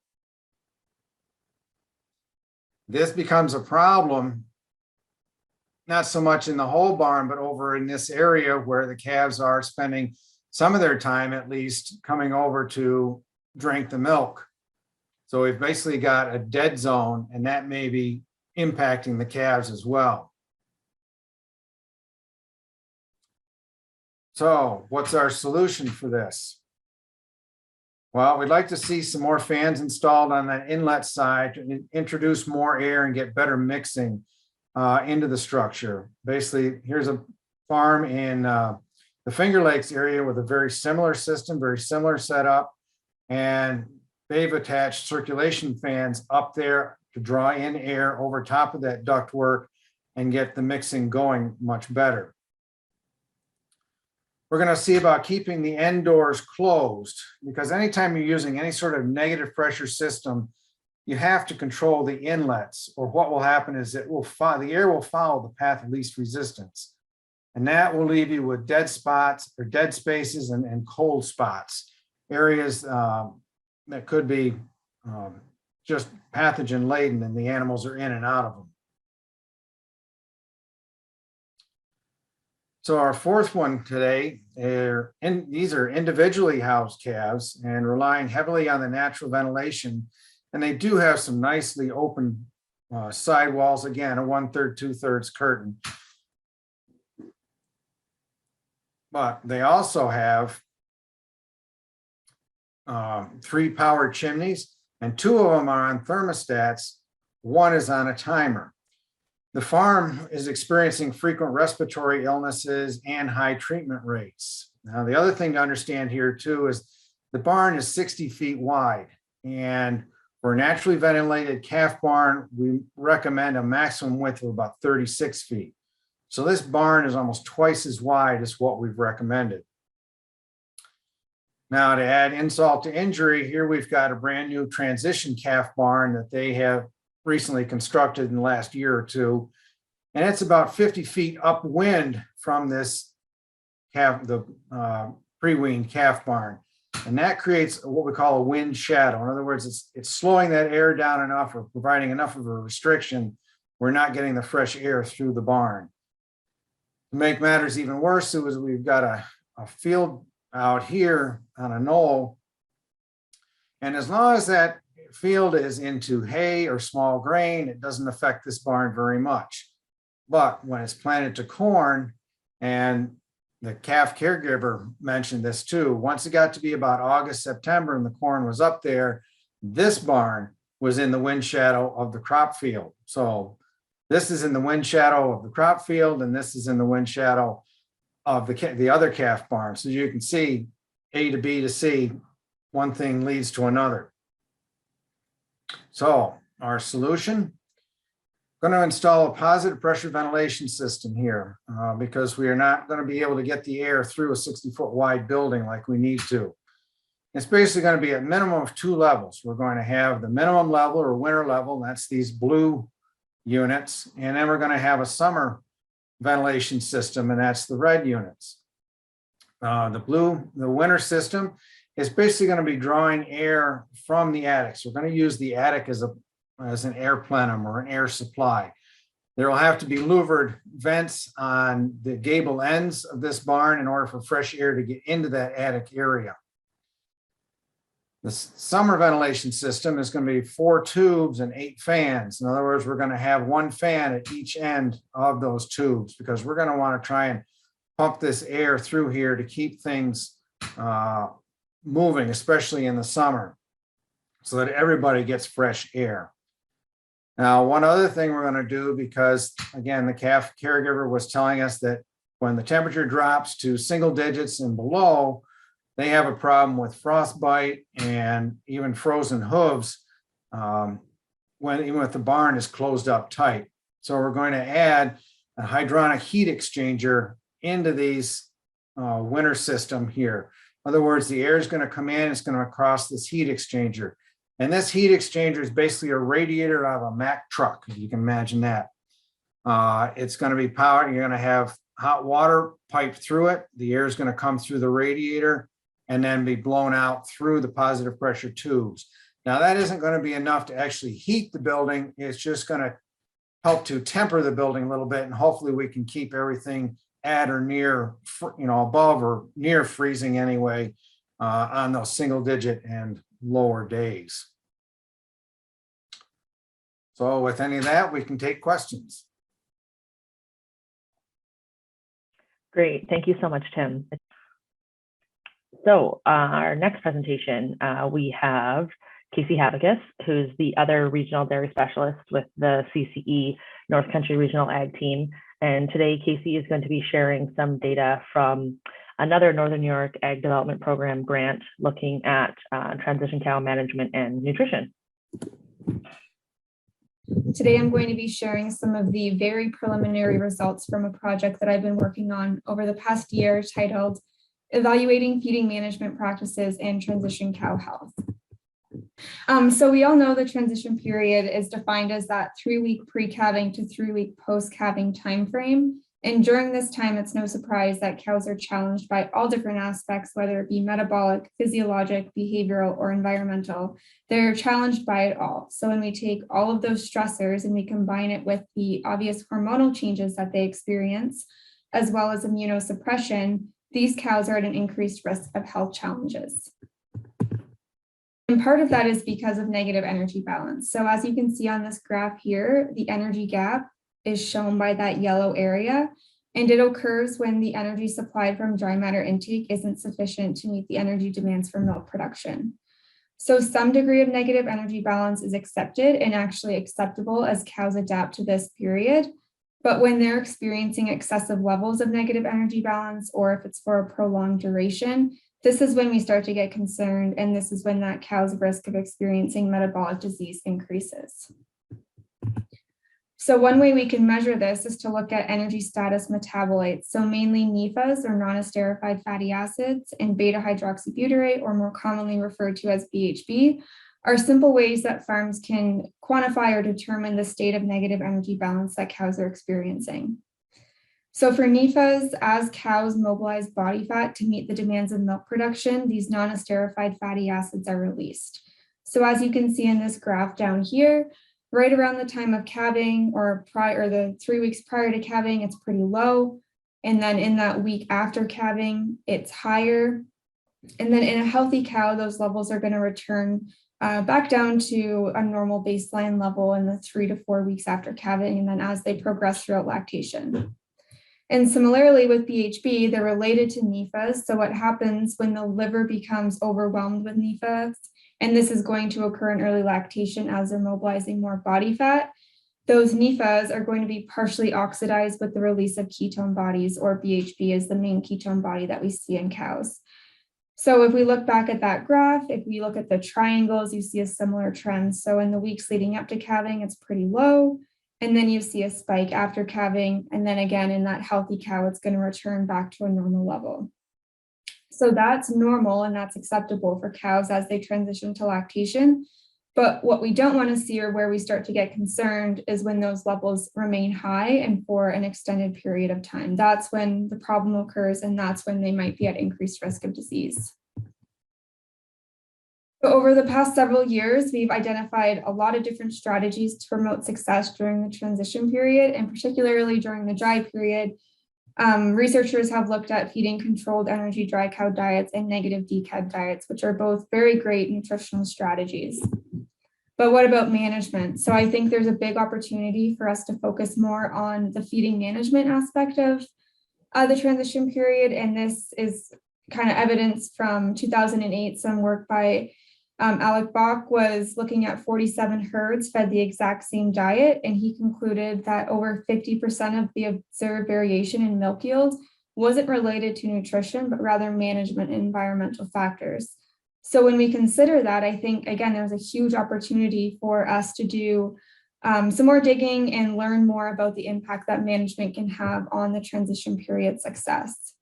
This becomes a problem, not so much in the whole barn, but over in this area where the calves are spending some of their time, at least, coming over to drink the milk. So we've basically got a dead zone, and that may be impacting the calves as well. So what's our solution for this? Well, we'd like to see some more fans installed on that inlet side to introduce more air and get better mixing into the structure. Basically, here's a farm in the Finger Lakes area with a very similar system, very similar setup. And they've attached circulation fans up there to draw in air over top of that ductwork and get the mixing going much better. We're going to see about keeping the end doors closed, because anytime you're using any sort of negative pressure system, you have to control the inlets, or what will happen is the air will follow the path of least resistance. And that will leave you with dead spots or dead spaces and cold spots, areas that could be just pathogen laden and the animals are in and out of them. So our fourth one today, these are individually housed calves and relying heavily on the natural ventilation. And they do have some nicely open sidewalls, again, a 1/3, 2/3 curtain. But they also have 3 powered chimneys, and 2 of them are on thermostats. 1 is on a timer. The farm is experiencing frequent respiratory illnesses and high treatment rates. Now, the other thing to understand here too is the barn is 60 feet wide, and for a naturally ventilated calf barn, we recommend a maximum width of about 36 feet. So this barn is almost twice as wide as what we've recommended. Now, to add insult to injury, here we've got a brand new transition calf barn that they have recently constructed in the last year or two. And it's about 50 feet upwind from this calf, the pre-weaned calf barn. And that creates what we call a wind shadow. In other words, it's slowing that air down enough, or providing enough of a restriction. We're not getting the fresh air through the barn. To make matters even worse, is we've got a field out here on a knoll. And as long as that field is into hay or small grain, it doesn't affect this barn very much. But when it's planted to corn, and the calf caregiver mentioned this too, once it got to be about August, September, and the corn was up there, this barn was in the wind shadow of the crop field. So this is in the wind shadow of the crop field, and this is in the wind shadow of the other calf barn. So you can see A to B to C, one thing leads to another. So our solution, going to install a positive pressure ventilation system here because we are not going to be able to get the air through a 60-foot wide building like we need to. It's basically going to be a minimum of 2 levels. We're going to have the minimum level or winter level, and that's these blue units. And then we're going to have a summer ventilation system, and that's the red units. The winter system is basically going to be drawing air from the attic. So we're going to use the attic as an air plenum or an air supply. There will have to be louvered vents on the gable ends of this barn in order for fresh air to get into that attic area. The summer ventilation system is going to be 4 tubes and 8 fans. In other words, we're going to have 1 fan at each end of those tubes, because we're going to want to try and pump this air through here to keep things moving, especially in the summer, so that everybody gets fresh air. Now, one other thing we're going to do, because again, the calf caregiver was telling us that when the temperature drops to single digits and below, they have a problem with frostbite and even frozen hooves even if the barn is closed up tight. So we're going to add a hydronic heat exchanger into these winter system here. In other words, the air is going to come in, it's going to cross this heat exchanger. And this heat exchanger is basically a radiator out of a Mack truck, if you can imagine that. It's going to be powered. You're going to have hot water piped through it. The air is going to come through the radiator and then be blown out through the positive pressure tubes. Now, that isn't going to be enough to actually heat the building. It's just going to help to temper the building a little bit, and hopefully we can keep everything at or near, above or near freezing anyway on those single digit and lower days. So with any of that, we can take questions. Great. Thank you so much, Tim. So our next presentation, we have Casey Havekes, who's the other regional dairy specialist with the CCE North Country Regional Ag Team. And today, Casey is going to be sharing some data from another Northern New York Ag Development Program grant looking at transition cow management and nutrition. Today, I'm going to be sharing some of the very preliminary results from a project that I've been working on over the past year titled Evaluating Feeding Management Practices and Transition Cow Health. So we all know the transition period is defined as that 3-week pre-calving to 3-week post-calving timeframe. And during this time, it's no surprise that cows are challenged by all different aspects, whether it be metabolic, physiologic, behavioral, or environmental. They're challenged by it all. So when we take all of those stressors and we combine it with the obvious hormonal changes that they experience, as well as immunosuppression, these cows are at an increased risk of health challenges. And part of that is because of negative energy balance. So as you can see on this graph here, the energy gap is shown by that yellow area, and it occurs when the energy supplied from dry matter intake isn't sufficient to meet the energy demands for milk production. So some degree of negative energy balance is accepted and actually acceptable as cows adapt to this period. But when they're experiencing excessive levels of negative energy balance, or if it's for a prolonged duration, this is when we start to get concerned, and this is when that cow's risk of experiencing metabolic disease increases. So one way we can measure this is to look at energy status metabolites, so mainly NYFVIs or non-esterified fatty acids and beta-hydroxybutyrate, or more commonly referred to as BHB, are simple ways that farms can quantify or determine the state of negative energy balance that cows are experiencing. So for NYFVIs, as cows mobilize body fat to meet the demands of milk production, these non-esterified fatty acids are released. So as you can see in this graph down here, right around the time of calving or the 3 weeks prior to calving, it's pretty low. And then in that week after calving, it's higher. And then in a healthy cow, those levels are going to return back down to a normal baseline level in the 3 to 4 weeks after calving, and then as they progress throughout lactation. And similarly with BHB, they're related to NYFVIs. So what happens when the liver becomes overwhelmed with NYFVIs, and this is going to occur in early lactation as they're mobilizing more body fat, those NYFVIs are going to be partially oxidized with the release of ketone bodies, or BHB is the main ketone body that we see in cows. So if we look back at that graph, if we look at the triangles, you see a similar trend. So in the weeks leading up to calving, it's pretty low. And then you see a spike after calving. And then again, in that healthy cow, it's going to return back to a normal level. So that's normal and that's acceptable for cows as they transition to lactation. But what we don't want to see, or where we start to get concerned, is when those levels remain high and for an extended period of time. That's when the problem occurs, and that's when they might be at increased risk of disease. So over the past several years, we've identified a lot of different strategies to promote success during the transition period, and particularly during the dry period. Researchers have looked at feeding controlled energy dry cow diets and negative decad diets, which are both very great nutritional strategies. But what about management? So I think there's a big opportunity for us to focus more on the feeding management aspect of the transition period. And this is kind of evidence from 2008, some work by Alec Bach was looking at 47 herds fed the exact same diet, and he concluded that over 50% of the observed variation in milk yield wasn't related to nutrition, but rather management and environmental factors. So when we consider that, I think, again, there's a huge opportunity for us to do some more digging and learn more about the impact that management can have on the transition period success.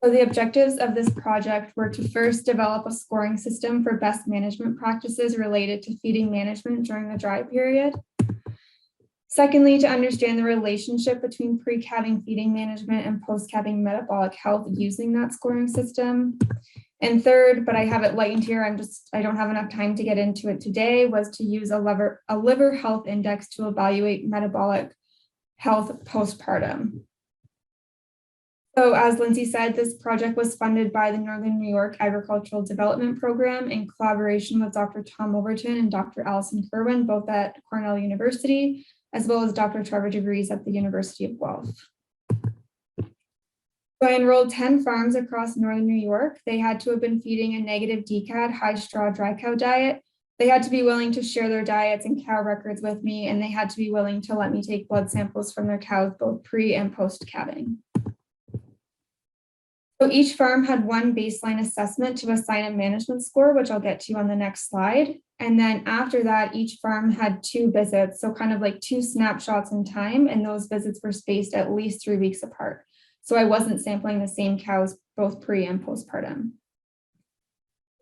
So the objectives of this project were to first develop a scoring system for best management practices related to feeding management during the dry period. Secondly, to understand the relationship between pre-calving feeding management and post-calving metabolic health using that scoring system. And third, but I have it lightened here, I don't have enough time to get into it today, was to use a liver health index to evaluate metabolic health postpartum. So as Lindsay said, this project was funded by the Northern New York Agricultural Development Program in collaboration with Dr. Tom Overton and Dr. Allison Kerwin, both at Cornell University, as well as Dr. Trevor DeVries at the University of Guelph. So I enrolled 10 farms across Northern New York. They had to have been feeding a negative DCAD, high straw dry cow diet. They had to be willing to share their diets and cow records with me, and they had to be willing to let me take blood samples from their cows, both pre and post calving. So each farm had one baseline assessment to assign a management score, which I'll get to on the next slide. And then after that, each farm had 2 visits, so kind of like 2 snapshots in time, and those visits were spaced at least 3 weeks apart. So I wasn't sampling the same cows both pre and postpartum.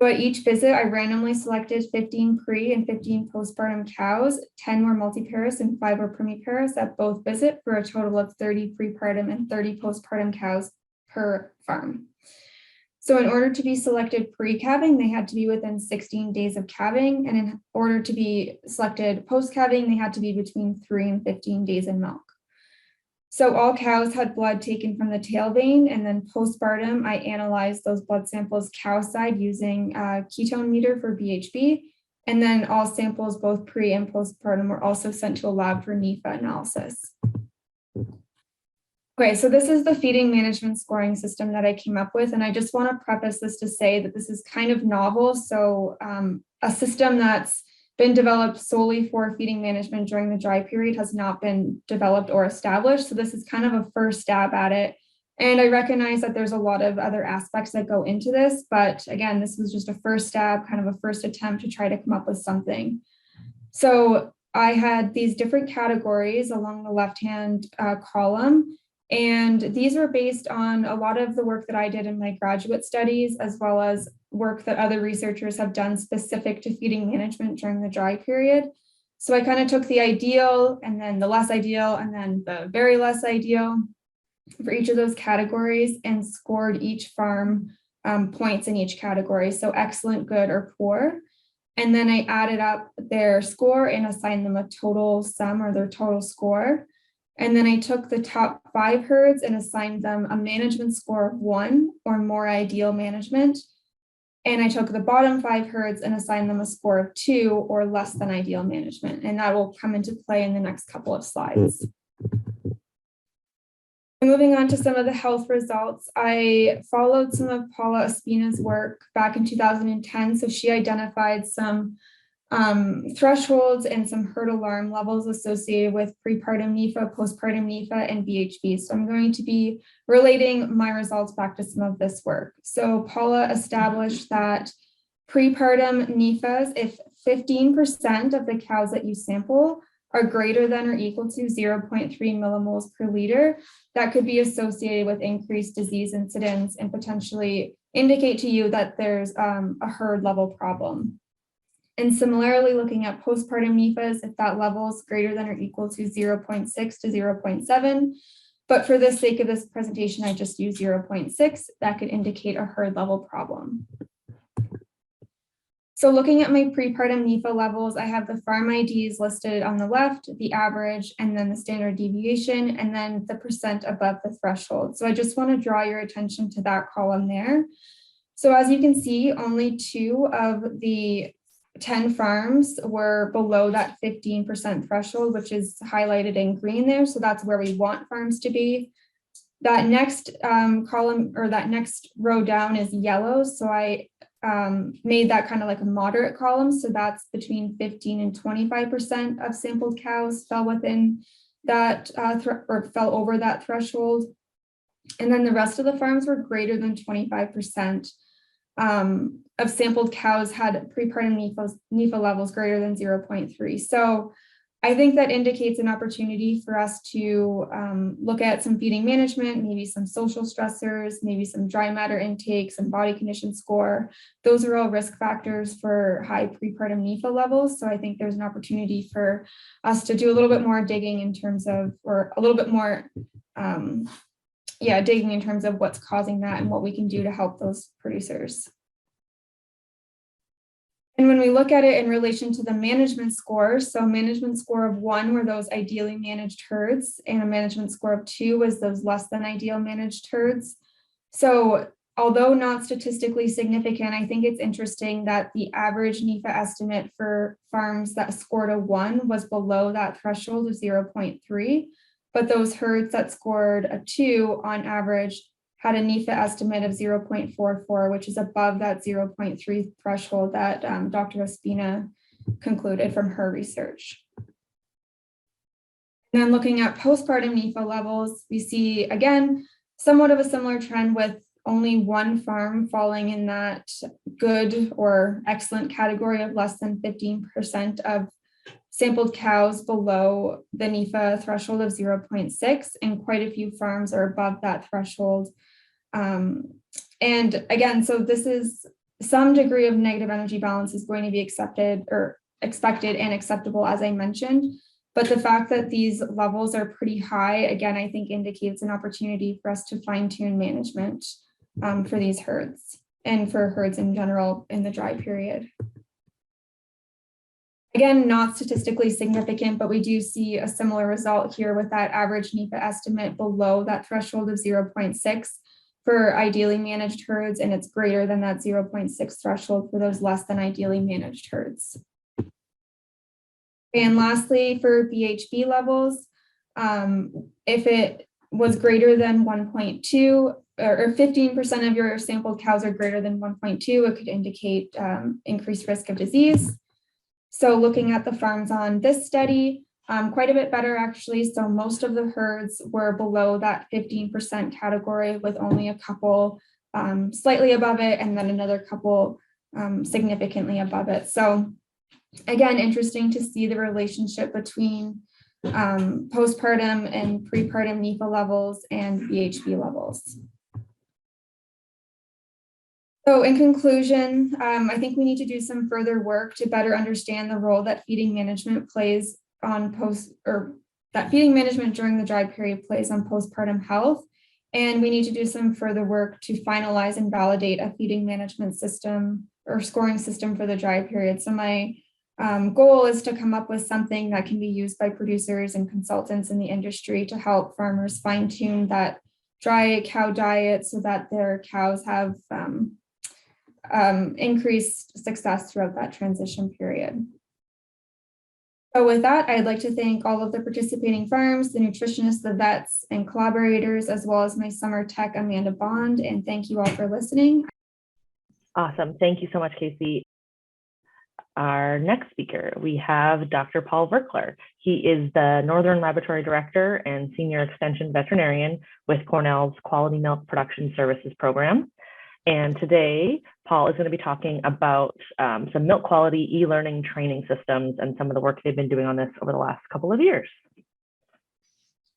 So at each visit, I randomly selected 15 pre and 15 postpartum cows. 10 were multiparous and 5 were primiparous at both visits, for a total of 30 prepartum and 30 postpartum cows per farm. So in order to be selected pre-calving, they had to be within 16 days of calving. And in order to be selected post-calving, they had to be between 3 and 15 days in milk. So all cows had blood taken from the tail vein, and then postpartum, I analyzed those blood samples cow side using a ketone meter for BHB. And then all samples, both pre and postpartum, were also sent to a lab for NYFVI analysis. Okay, so this is the feeding management scoring system that I came up with. And I just want to preface this to say that this is kind of novel. So a system that's been developed solely for feeding management during the dry period has not been developed or established. So this is kind of a first stab at it. And I recognize that there's a lot of other aspects that go into this, but again, this was just a first stab, kind of a first attempt to try to come up with something. So I had these different categories along the left-hand column, and these were based on a lot of the work that I did in my graduate studies, as well as work that other researchers have done specific to feeding management during the dry period. So I kind of took the ideal and then the less ideal and then the very less ideal for each of those categories and scored each farm points in each category. So excellent, good, or poor. And then I added up their score and assigned them a total sum or their total score. And then I took the top 5 herds and assigned them a management score of 1 or more ideal management. And I took the bottom 5 herds and assigned them a score of 2 or less than ideal management. And that will come into play in the next couple of slides. Moving on to some of the health results, I followed some of Paula Espina's work back in 2010. So she identified some thresholds and some herd alarm levels associated with prepartum NYFVI, postpartum NYFVI, and BHB. So I'm going to be relating my results back to some of this work. So Paula established that prepartum NYFVIs, if 15% of the cows that you sample are greater than or equal to 0.3 millimoles per liter, that could be associated with increased disease incidence and potentially indicate to you that there's a herd level problem. And similarly, looking at postpartum NYFVIs, if that level is greater than or equal to 0.6 to 0.7, but for the sake of this presentation, I just use 0.6, that could indicate a herd level problem. So looking at my prepartum NYFVI levels, I have the farm IDs listed on the left, the average, and then the standard deviation, and then the percent above the threshold. So I just want to draw your attention to that column there. So as you can see, only 2 of the 10 farms were below that 15% threshold, which is highlighted in green there. So that's where we want farms to be. That next column or that next row down is yellow. So I made that kind of like a moderate column. So that's between 15 and 25% of sampled cows fell within that or fell over that threshold. And then the rest of the farms were greater than 25%. Of sampled cows had prepartum NYFVI levels greater than 0.3. So I think that indicates an opportunity for us to look at some feeding management, maybe some social stressors, maybe some dry matter intake, some body condition score. Those are all risk factors for high prepartum NYFVI levels. So I think there's an opportunity for us to do a little bit more digging in terms of, or a little bit more digging in terms of what's causing that and what we can do to help those producers. And when we look at it in relation to the management score, so management score of 1 were those ideally managed herds, and a management score of 2 was those less than ideal managed herds. So although not statistically significant, I think it's interesting that the average NYFVI estimate for farms that scored a 1 was below that threshold of 0.3, but those herds that scored a 2 on average had a NYFVI estimate of 0.44, which is above that 0.3 threshold that Dr. Ospina concluded from her research. And then looking at postpartum NYFVI levels, we see, again, somewhat of a similar trend with only one farm falling in that good or excellent category of less than 15% of sampled cows below the NYFVI threshold of 0.6, and quite a few farms are above that threshold. And again, so this is some degree of negative energy balance is going to be expected and acceptable, as I mentioned. But the fact that these levels are pretty high, again, I think indicates an opportunity for us to fine-tune management for these herds and for herds in general in the dry period. Again, not statistically significant, but we do see a similar result here with that average NYFVI estimate below that threshold of 0.6 for ideally managed herds, and it's greater than that 0.6 threshold for those less than ideally managed herds. And lastly, for BHB levels, if it was greater than 1.2 or 15% of your sampled cows are greater than 1.2, it could indicate increased risk of disease. So looking at the farms on this study, quite a bit better actually. So most of the herds were below that 15% category, with only a couple slightly above it, and then another couple significantly above it. So again, interesting to see the relationship between postpartum and prepartum NYFVI levels and BHB levels. So in conclusion, I think we need to do some further work to better understand the role that feeding management plays on that feeding management during the dry period plays on postpartum health. And we need to do some further work to finalize and validate a feeding management system or scoring system for the dry period. So my goal is to come up with something that can be used by producers and consultants in the industry to help farmers fine tune that dry cow diet so that their cows have increased success throughout that transition period. So with that, I'd like to thank all of the participating farms, the nutritionists, the vets, and collaborators, as well as my summer tech, Amanda Bond, and thank you all for listening. Awesome. Thank you so much, Casey. Our next speaker, we have Dr. Paul Virkler. He is the Northern Laboratory Director and Senior Extension Veterinarian with Cornell's Quality Milk Production Services Program. And today, Paul is going to be talking about some milk quality e-learning training systems and some of the work they've been doing on this over the last couple of years.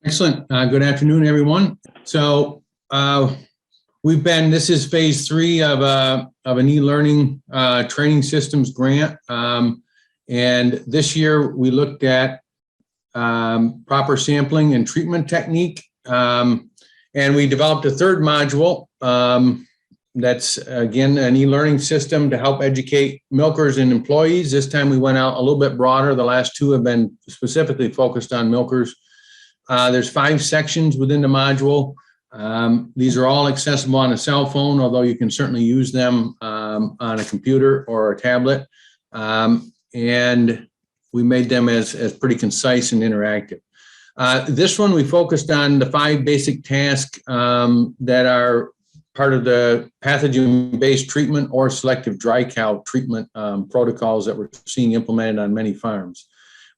Excellent. Good afternoon, everyone. So this is phase 3 of an e-learning training systems grant. And this year we looked at proper sampling and treatment technique. And we developed a third module that's, again, an e-learning system to help educate milkers and employees. This time we went out a little bit broader. The last 2 have been specifically focused on milkers. There's 5 sections within the module. These are all accessible on a cell phone, although you can certainly use them on a computer or a tablet. And we made them as pretty concise and interactive. This one, we focused on the 5 basic tasks that are part of the pathogen-based treatment or selective dry cow treatment protocols that we're seeing implemented on many farms.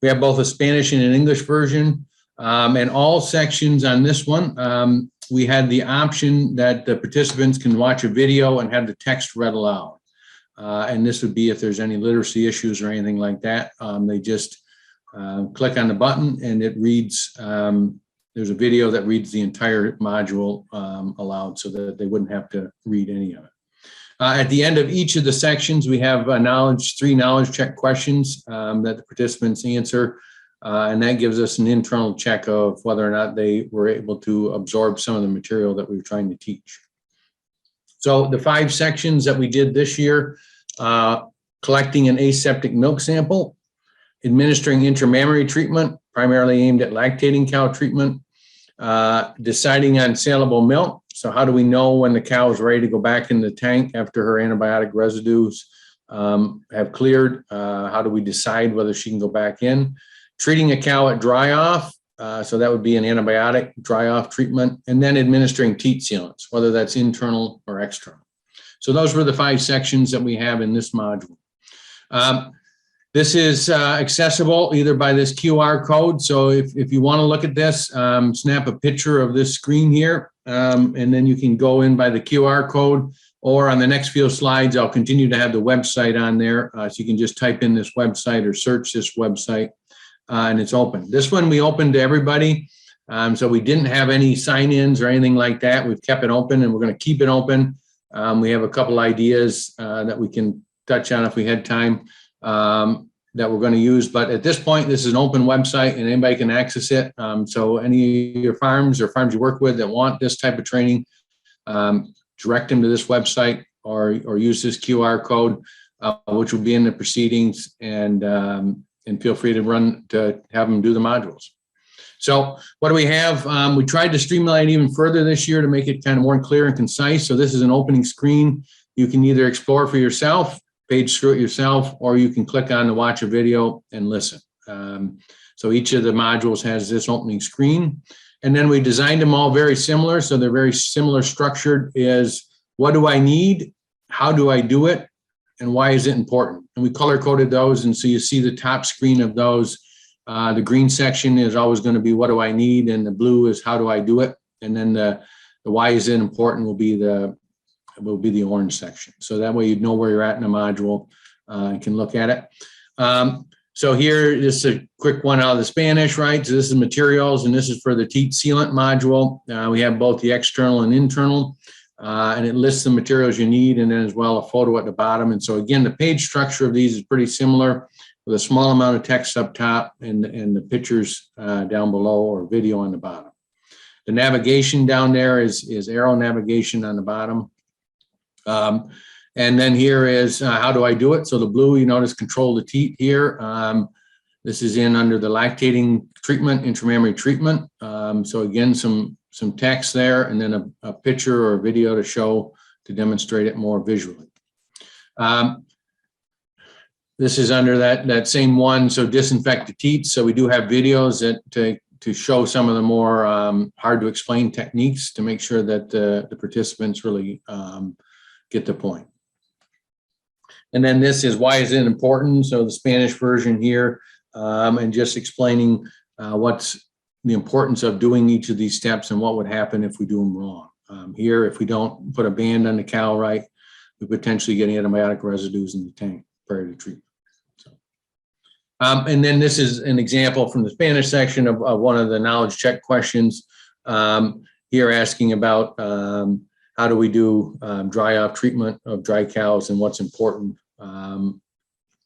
We have both a Spanish and an English version, and all sections on this one, we had the option that the participants can watch a video and have the text read aloud. And this would be if there's any literacy issues or anything like that. They just click on the button and it reads, there's a video that reads the entire module aloud so that they wouldn't have to read any of it. At the end of each of the sections, we have 3 knowledge check questions that the participants answer. And that gives us an internal check of whether or not they were able to absorb some of the material that we were trying to teach. So the 5 sections that we did this year, collecting an aseptic milk sample, administering intramammary treatment, primarily aimed at lactating cow treatment, deciding on saleable milk. So how do we know when the cow is ready to go back in the tank after her antibiotic residues have cleared? How do we decide whether she can go back in? Treating a cow at dry off. So that would be an antibiotic dry off treatment, and then administering teat sealants, whether that's internal or external. So those were the 5 sections that we have in this module. This is accessible either by this QR code. So if you want to look at this, snap a picture of this screen here, and then you can go in by the QR code, or on the next few slides, I'll continue to have the website on there. So you can just type in this website or search this website, and it's open. This one we opened to everybody. So we didn't have any sign-ins or anything like that. We've kept it open, and we're going to keep it open. We have a couple ideas that we can touch on if we had time. That we're going to use, but at this point, this is an open website and anybody can access it. So any of your farms or farms you work with that want this type of training, direct them to this website or use this QR code, which will be in the proceedings, and feel free to have them do the modules. So what do we have? We tried to streamline it even further this year to make it kind of more clear and concise. So this is an opening screen. You can either explore for yourself, page through it yourself, or you can click on to watch a video and listen. So each of the modules has this opening screen. And then we designed them all very similar. So they're very similar structured is, what do I need? How do I do it? And why is it important? And we color coded those. And so you see the top screen of those. The green section is always going to be, what do I need? And the blue is, how do I do it? And then the why is it important will be the orange section. So that way you know where you're at in the module and can look at it. So here, this is a quick one out of the Spanish, right? So this is materials, and this is for the teat sealant module. We have both the external and internal, and it lists the materials you need, and then as well a photo at the bottom. And so again, the page structure of these is pretty similar, with a small amount of text up top and the pictures down below, or video on the bottom. The navigation down there is arrow navigation on the bottom. And then here is how do I do it? So the blue, you notice, control the teat here. This is in under the lactating treatment, intramammary treatment. So again, some text there, and then a picture or a video to demonstrate it more visually. This is under that same one. So disinfect the teats. So we do have videos to show some of the more hard to explain techniques to make sure that the participants really get the point. And then this is, why is it important? So the Spanish version here, and just explaining what's the importance of doing each of these steps and what would happen if we do them wrong. Here, if we don't put a band on the cow right, we potentially get antibiotic residues in the tank prior to treatment. So, and then this is an example from the Spanish section of one of the knowledge check questions here, asking about how do we do dry off treatment of dry cows and what's important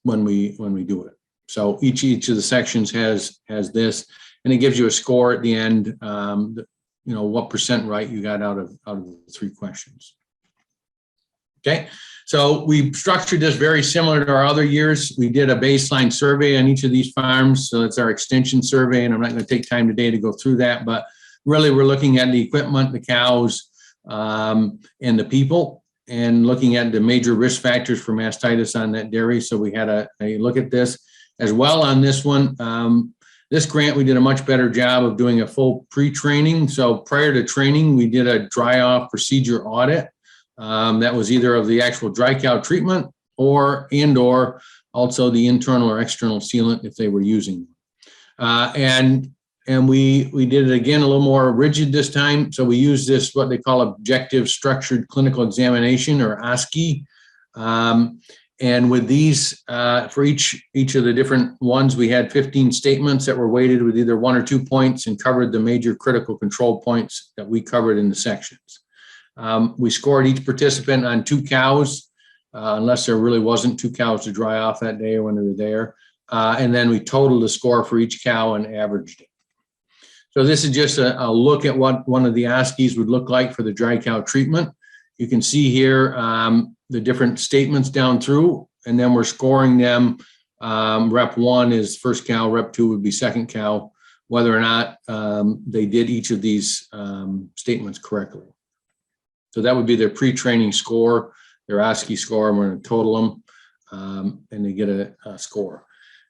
when we do it. So each of the sections has this, and it gives you a score at the end. What percent right you got out of the 3 questions. Okay, so we structured this very similar to our other years. We did a baseline survey on each of these farms. So that's our extension survey, and I'm not going to take time today to go through that, but really we're looking at the equipment, the cows, and the people, and looking at the major risk factors for mastitis on that dairy. So we had a look at this as well on this one. This grant, we did a much better job of doing a full pre-training. So prior to training, we did a dry off procedure audit. That was either of the actual dry cow treatment or also the internal or external sealant if they were using. And we did it again a little more rigid this time. So we used this, what they call objective structured clinical examination, or OSCE. And with these, for each of the different ones, we had 15 statements that were weighted with either 1 or 2 points and covered the major critical control points that we covered in the sections. We scored each participant on 2 cows, unless there really wasn't 2 cows to dry off that day or when they were there. And then we totaled the score for each cow and averaged it. So this is just a look at what one of the OSCEs would look like for the dry cow treatment. You can see here the different statements down through, and then we're scoring them. Rep 1 is first cow, rep 2 would be second cow, whether or not they did each of these statements correctly. So that would be their pre-training score, their ASCII score, and we're going to total them, and they get a score.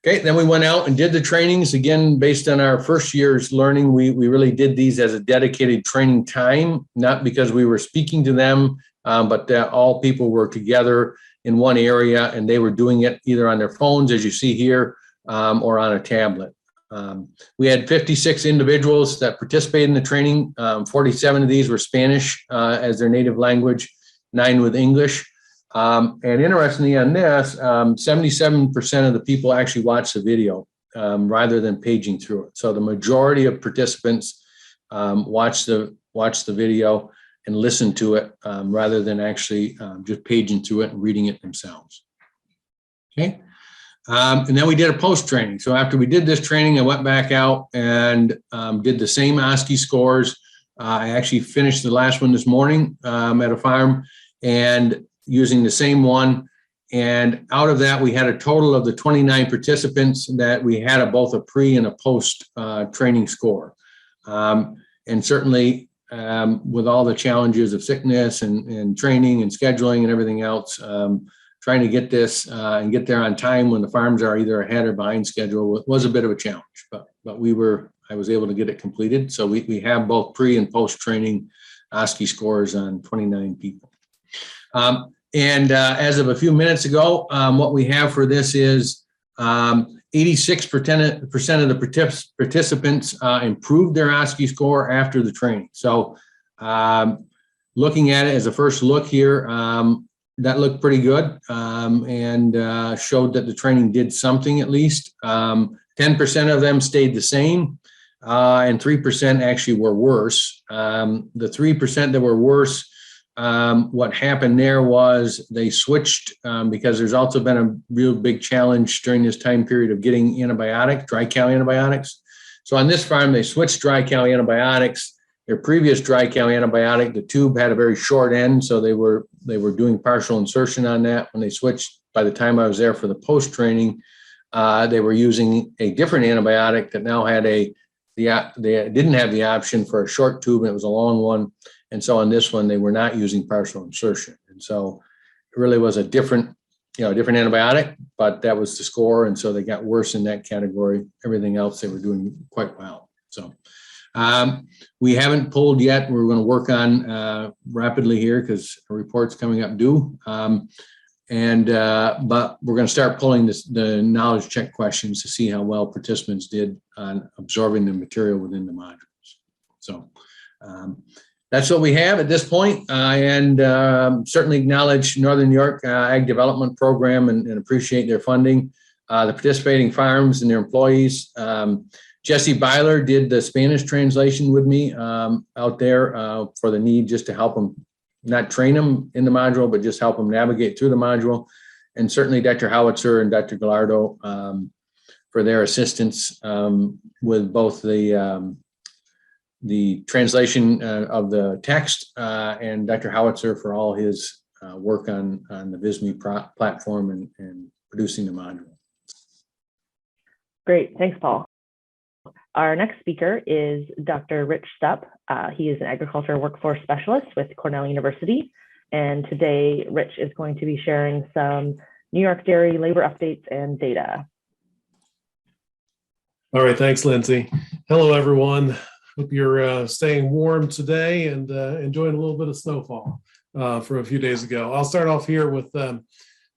Okay, then we went out and did the trainings. Again, based on our first year's learning, we really did these as a dedicated training time, not because we were speaking to them, but that all people were together in one area and they were doing it either on their phones, as you see here, or on a tablet. We had 56 individuals that participated in the training. 47 of these were Spanish as their native language, 9 with English. And interestingly on this, 77% of the people actually watched the video rather than paging through it. So the majority of participants watched the video and listened to it rather than actually just paging through it and reading it themselves. Okay. And then we did a post training. So after we did this training, I went back out and did the same ASCII scores. I actually finished the last one this morning at a farm and using the same one. And out of that, we had a total of the 29 participants that we had both a pre and a post training score. And certainly with all the challenges of sickness and training and scheduling and everything else, trying to get this and get there on time when the farms are either ahead or behind schedule was a bit of a challenge, but I was able to get it completed. So we have both pre and post training ASCII scores on 29 people. And as of a few minutes ago, what we have for this is 86% of the participants improved their ASCII score after the training. So looking at it as a first look here, that looked pretty good and showed that the training did something at least. 10% of them stayed the same and 3% actually were worse. The 3% that were worse, what happened there was they switched because there's also been a real big challenge during this time period of getting dry cow antibiotics. So on this farm, they switched dry cow antibiotics. Their previous dry cow antibiotic, the tube had a very short end, so they were doing partial insertion on that. When they switched, by the time I was there for the post training, they were using a different antibiotic that now had they didn't have the option for a short tube, and it was a long one. And so on this one, they were not using partial insertion. And so it really was a different antibiotic, but that was the score. And so they got worse in that category. Everything else, they were doing quite well. So we haven't pulled yet. We're going to work on rapidly here because a report's coming up due. But we're going to start pulling the knowledge check questions to see how well participants did on absorbing the material within the modules. So that's what we have at this point, and certainly acknowledge Northern New York Ag Development Program and appreciate their funding, the participating farms and their employees. Jesse Byler did the Spanish translation with me out there for the need just to help them, not train them in the module, but just help them navigate through the module. And certainly Dr. Howitzer and Dr. Gallardo for their assistance with both the translation of the text and Dr. Howitzer for all his work on the VISME platform and producing the module. Great, thanks, Paul. Our next speaker is Dr. Rich Stup. He is an agriculture workforce specialist with Cornell University. And today, Rich is going to be sharing some New York dairy labor updates and data. All right, thanks, Lindsay. Hello, everyone. Hope you're staying warm today and enjoying a little bit of snowfall from a few days ago. I'll start off here with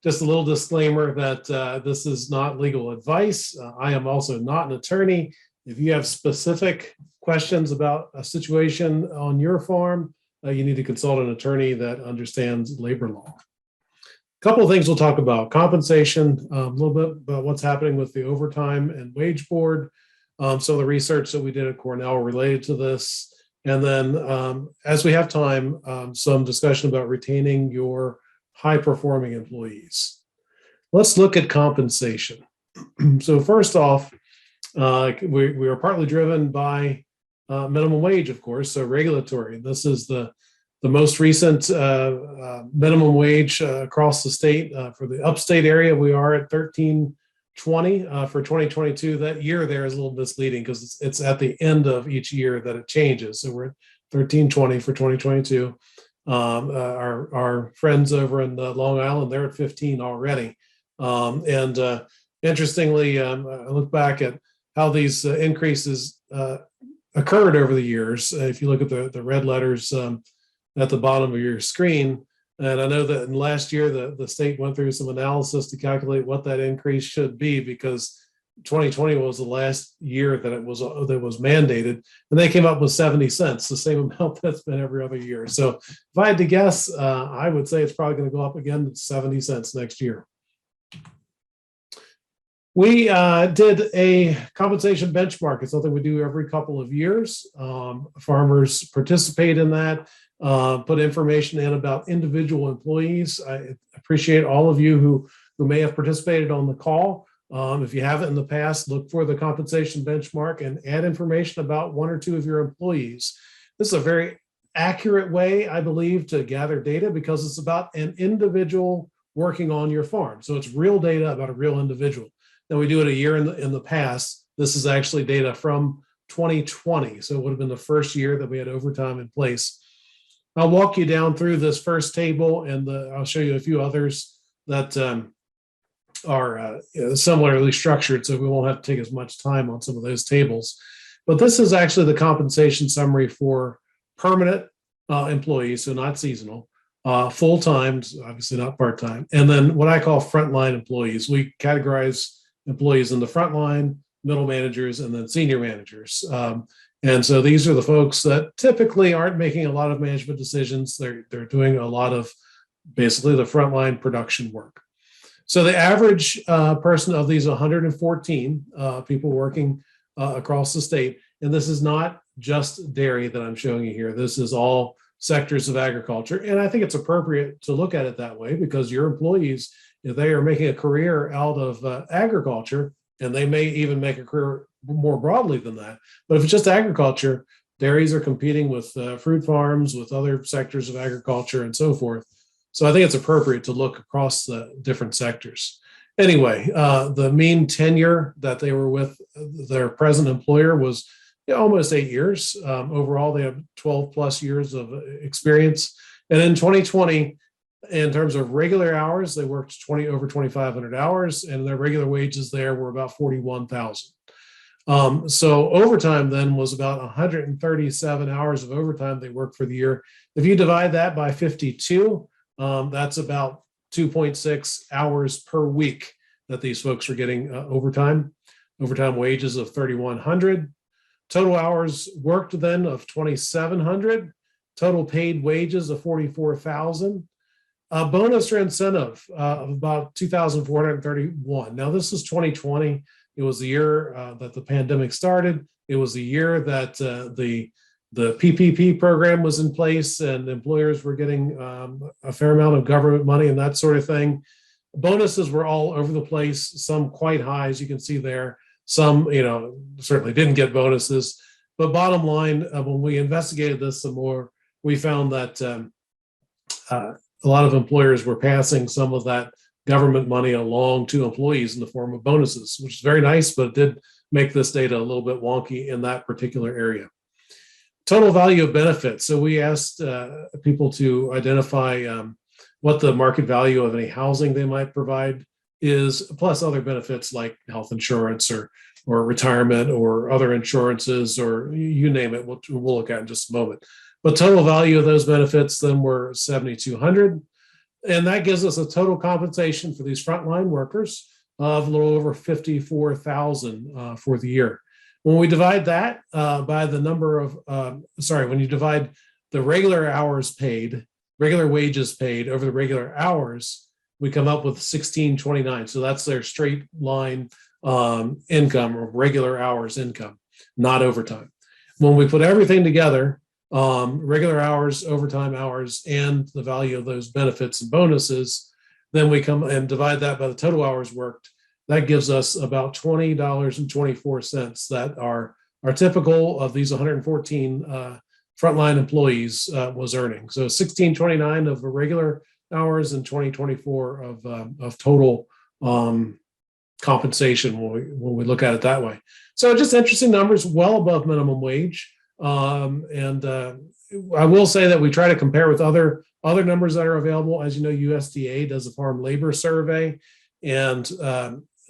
just a little disclaimer that this is not legal advice. I am also not an attorney. If you have specific questions about a situation on your farm, you need to consult an attorney that understands labor law. A couple of things we'll talk about: compensation, a little bit about what's happening with the overtime and wage board, some of the research that we did at Cornell related to this, and then as we have time, some discussion about retaining your high-performing employees. Let's look at compensation. So first off, we are partly driven by minimum wage, of course, so regulatory. This is the The most recent minimum wage across the state for the upstate area, we are at $13.20 for 2022. That year there is a little misleading because it's at the end of each year that it changes. So we're at $13.20 for 2022. Our friends over in Long Island, they're at 15 already. Interestingly, I look back at how these increases occurred over the years. If you look at the red letters at the bottom of your screen, and I know that in last year, the state went through some analysis to calculate what that increase should be, because 2020 was the last year that it was mandated, and they came up with 70 cents, the same amount that's been every other year. So if I had to guess, I would say it's probably going to go up again to 70 cents next year. We did a compensation benchmark. It's something we do every couple of years. Farmers participate in that, put information in about individual employees. I appreciate all of you who may have participated on the call. If you haven't in the past, look for the compensation benchmark and add information about one or two of your employees. This is a very accurate way, I believe, to gather data, because it's about an individual working on your farm. So it's real data about a real individual. Now, we do it a year in the past. This is actually data from 2020. So it would have been the first year that we had overtime in place. I'll walk you down through this first table, and I'll show you a few others that are similarly structured, so we won't have to take as much time on some of those tables. But this is actually the compensation summary for permanent employees, so not seasonal, full-time, obviously not part-time, and then what I call frontline employees. We categorize employees in the front line, middle managers, and then senior managers. And so these are the folks that typically aren't making a lot of management decisions. They're doing a lot of basically the frontline production work. So the average person of these 114 people working across the state, and this is not just dairy that I'm showing you here. This is all sectors of agriculture. And I think it's appropriate to look at it that way, because your employees, if they are making a career out of agriculture, and they may even make a career more broadly than that, but if it's just agriculture, dairies are competing with fruit farms, with other sectors of agriculture and so forth. So I think it's appropriate to look across the different sectors. Anyway, the mean tenure that they were with their present employer was almost 8 years. Overall, they have 12 plus years of experience. And in 2020, in terms of regular hours, they worked over 2,500 hours, and their regular wages there were about $41,000. So overtime then was about 137 hours of overtime they worked for the year. If you divide that by 52, that's about 2.6 hours per week that these folks are getting overtime wages of 3,100. Total hours worked then of 2,700. Total paid wages of 44,000. Bonus or incentive of about 2,431. Now, this is 2020. It was the year that the pandemic started. It was the year that the PPP program was in place, and employers were getting a fair amount of government money and that sort of thing. Bonuses were all over the place, some quite high, as you can see there. Some, certainly didn't get bonuses. But bottom line, when we investigated this some more, we found that a lot of employers were passing some of that government money along to employees in the form of bonuses, which is very nice, but it did make this data a little bit wonky in that particular area. Total value of benefits. So we asked people to identify what the market value of any housing they might provide is, plus other benefits like health insurance or retirement or other insurances, or you name it, we'll look at in just a moment. But total value of those benefits then were $7,200. And that gives us a total compensation for these frontline workers of a little over $54,000 for the year. When we divide that by the number of, when you divide the regular hours paid, regular wages paid over the regular hours, we come up with 1629. So that's their straight line income, or regular hours income, not overtime. When we put everything together, regular hours, overtime hours, and the value of those benefits and bonuses, then we come and divide that by the total hours worked. That gives us about $20.24 that are typical of these 114 frontline employees was earning. So 1629 of regular hours and 2024 of total compensation when we look at it that way. So just interesting numbers, well above minimum wage. I will say that we try to compare with other numbers that are available. As you know, USDA does a farm labor survey, and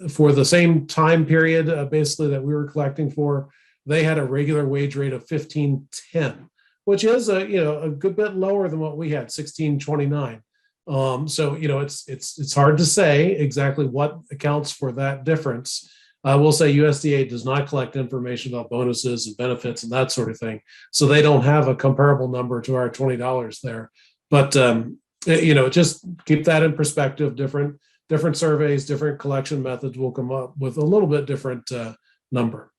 for the same time period, basically that we were collecting for, they had a regular wage rate of 1510, which is a good bit lower than what we had, 1629. So it's hard to say exactly what accounts for that difference. I will say USDA does not collect information about bonuses and benefits and that sort of thing, so they don't have a comparable number to our $20 there. But just keep that in perspective. Different surveys, different collection methods will come up with a little bit different number.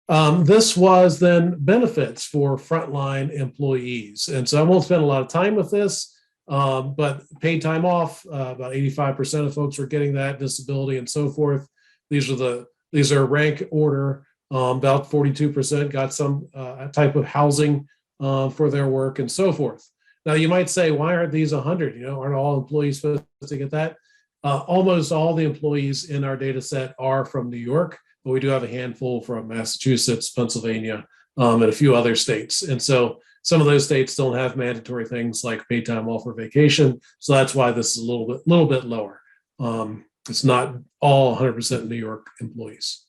This was then benefits for frontline employees, and so I won't spend a lot of time with this. But paid time off, about 85% of folks were getting that, disability and so forth. These are rank order. About 42% got some type of housing for their work and so forth. Now you might say, why aren't these 100? Aren't all employees supposed to get that? Almost all the employees in our data set are from New York, but we do have a handful from Massachusetts, Pennsylvania, and a few other states. And so some of those states don't have mandatory things like paid time off or vacation. So that's why this is a little bit lower. It's not all 100% New York employees.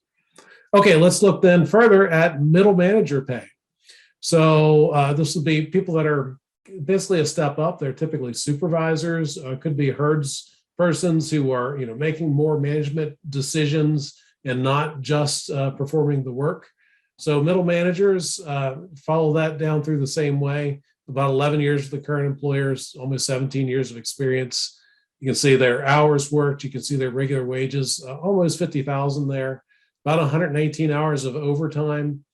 Okay, let's look then further at middle manager pay. So this would be people that are basically a step up. They're typically supervisors, could be herds persons who are making more management decisions and not just performing the work. So middle managers follow that down through the same way. About 11 years with the current employers, almost 17 years of experience. You can see their hours worked. You can see their regular wages, almost 50,000 there. About 118 hours of overtime.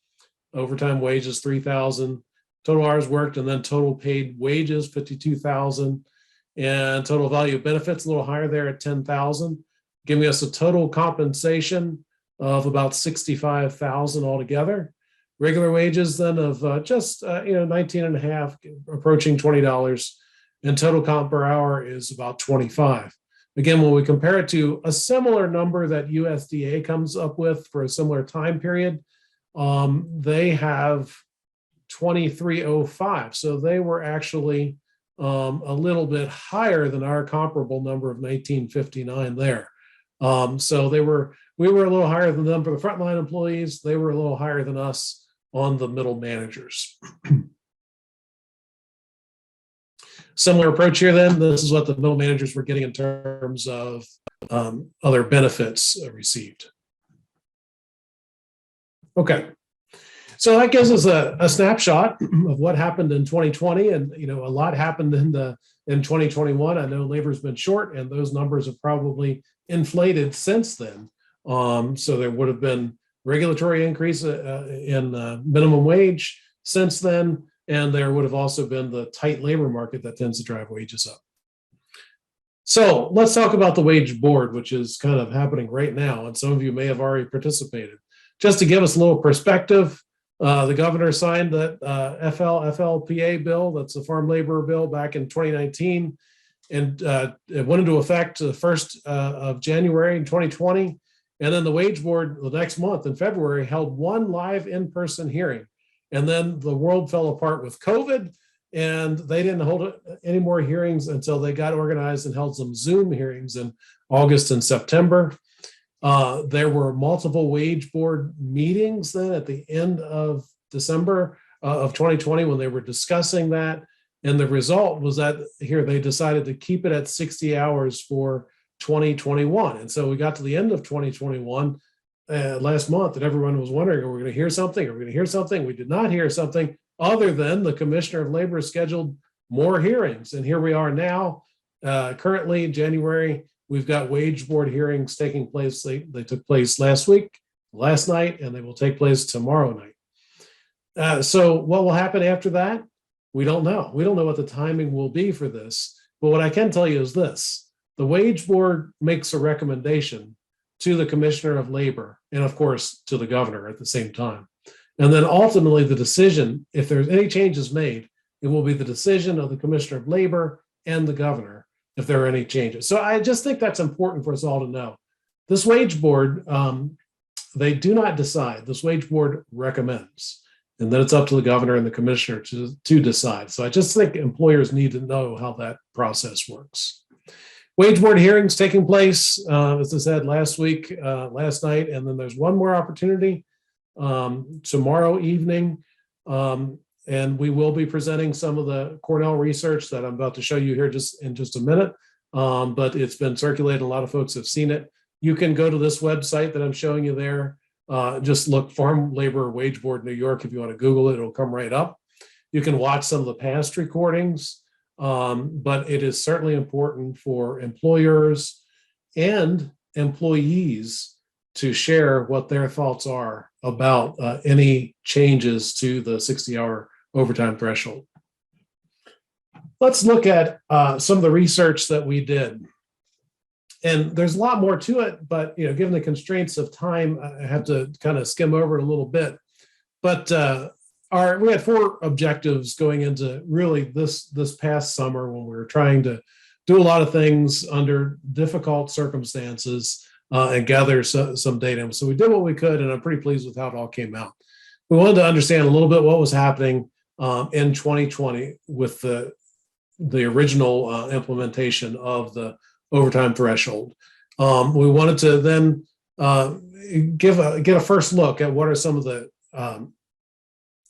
Overtime wages, 3,000. Total hours worked, and then total paid wages, 52,000. And total value of benefits, a little higher there at 10,000, giving us a total compensation of about 65,000 altogether. Regular wages then of just 19 and a half, approaching $20, and total comp per hour is about 25. Again, when we compare it to a similar number that USDA comes up with for a similar time period, they have 2305. So they were actually a little bit higher than our comparable number of 1959 there. So we were a little higher than them for the frontline employees. They were a little higher than us on the middle managers. Similar approach here then. This is what the middle managers were getting in terms of other benefits received. Okay. So that gives us a snapshot of what happened in 2020, and a lot happened in 2021. I know labor's been short, and those numbers have probably inflated since then. So there would have been regulatory increase in minimum wage since then, and there would have also been the tight labor market that tends to drive wages up. So let's talk about the wage board, which is kind of happening right now, and some of you may have already participated. Just to give us a little perspective, the governor signed that FLPA bill, that's the farm labor bill, back in 2019, and it went into effect the 1st of January in 2020. And then the wage board the next month in February held one live in-person hearing. And then the world fell apart with COVID, and they didn't hold any more hearings until they got organized and held some Zoom hearings in August and September. There were multiple wage board meetings then at the end of December of 2020 when they were discussing that. And the result was that here they decided to keep it at 60 hours for 2021. And so we got to the end of 2021 last month, and everyone was wondering, are we going to hear something? Are we going to hear something? We did not hear something other than the Commissioner of Labor scheduled more hearings. And here we are now, currently in January. We've got wage board hearings taking place. They took place last night, and they will take place tomorrow night. So what will happen after that? We don't know. We don't know what the timing will be for this. But what I can tell you is this. The wage board makes a recommendation to the Commissioner of Labor, and of course to the governor at the same time. And then ultimately the decision, if there's any changes made, it will be the decision of the Commissioner of Labor and the governor if there are any changes. So I just think that's important for us all to know. This wage board, they do not decide. This wage board recommends. And then it's up to the governor and the commissioner to decide. So I just think employers need to know how that process works. Wage board hearings taking place, as I said, last night, and then there's one more opportunity tomorrow evening. And we will be presenting some of the Cornell research that I'm about to show you here in just a minute. But it's been circulated. A lot of folks have seen it. You can go to this website that I'm showing you there. Just look Farm Labor Wage Board New York. If you want to Google it, it'll come right up. You can watch some of the past recordings. But it is certainly important for employers and employees to share what their thoughts are about any changes to the 60-hour overtime threshold. Let's look at some of the research that we did. And there's a lot more to it, but given the constraints of time, I have to kind of skim over it a little bit. But we had 4 objectives going into really this past summer when we were trying to do a lot of things under difficult circumstances and gather some data. So we did what we could, and I'm pretty pleased with how it all came out. We wanted to understand a little bit what was happening in 2020 with the original implementation of the overtime threshold. We wanted to then get a first look at what are some of the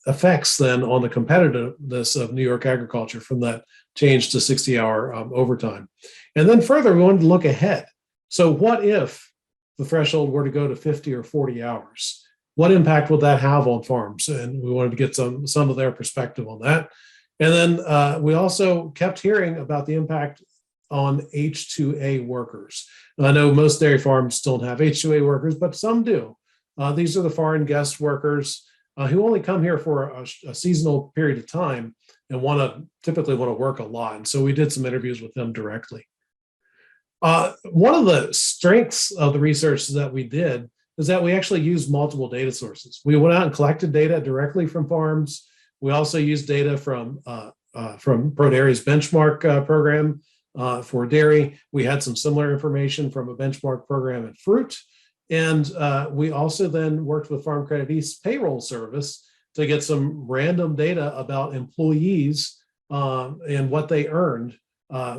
effects then on the competitiveness of New York agriculture from that change to 60-hour overtime. And then further, we wanted to look ahead. So what if the threshold were to go to 50 or 40 hours? What impact would that have on farms? And we wanted to get some of their perspective on that. And then we also kept hearing about the impact on H-2A workers. And I know most dairy farms don't have H-2A workers, but some do. These are the foreign guest workers who only come here for a seasonal period of time and typically want to work a lot. And so we did some interviews with them directly. One of the strengths of the research that we did is that we actually used multiple data sources. We went out and collected data directly from farms. We also used data from ProDairy's benchmark program for dairy. We had some similar information from a benchmark program in fruit. And we also then worked with Farm Credit East payroll service to get some random data about employees and what they earned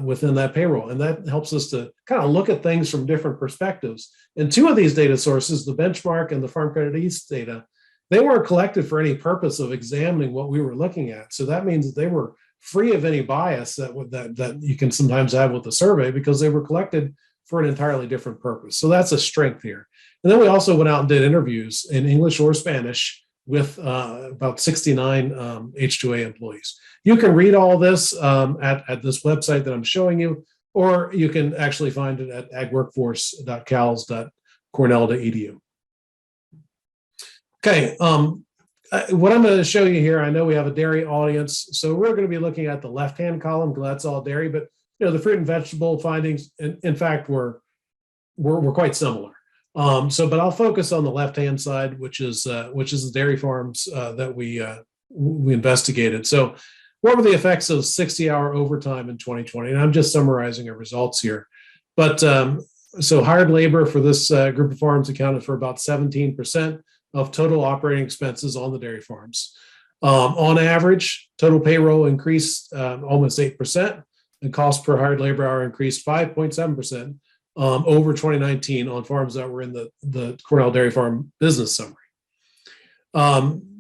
within that payroll. And that helps us to kind of look at things from different perspectives. And 2 of these data sources, the benchmark and the Farm Credit East data, they weren't collected for any purpose of examining what we were looking at. So that means that they were free of any bias that you can sometimes have with the survey, because they were collected for an entirely different purpose. So that's a strength here. And then we also went out and did interviews in English or Spanish with about 69 H2A employees. You can read all this at this website that I'm showing you, or you can actually find it at agworkforce.cals.cornell.edu. Okay, what I'm going to show you here, I know we have a dairy audience, so we're going to be looking at the left-hand column, because that's all dairy, but the fruit and vegetable findings, in fact, were quite similar. But I'll focus on the left-hand side, which is the dairy farms that we investigated. So, what were the effects of 60-hour overtime in 2020? And I'm just summarizing our results here. But so hired labor for this group of farms accounted for about 17% of total operating expenses on the dairy farms. On average, total payroll increased almost 8%, and cost per hired labor hour increased 5.7%. Over 2019 on farms that were in the Cornell Dairy Farm Business Summary.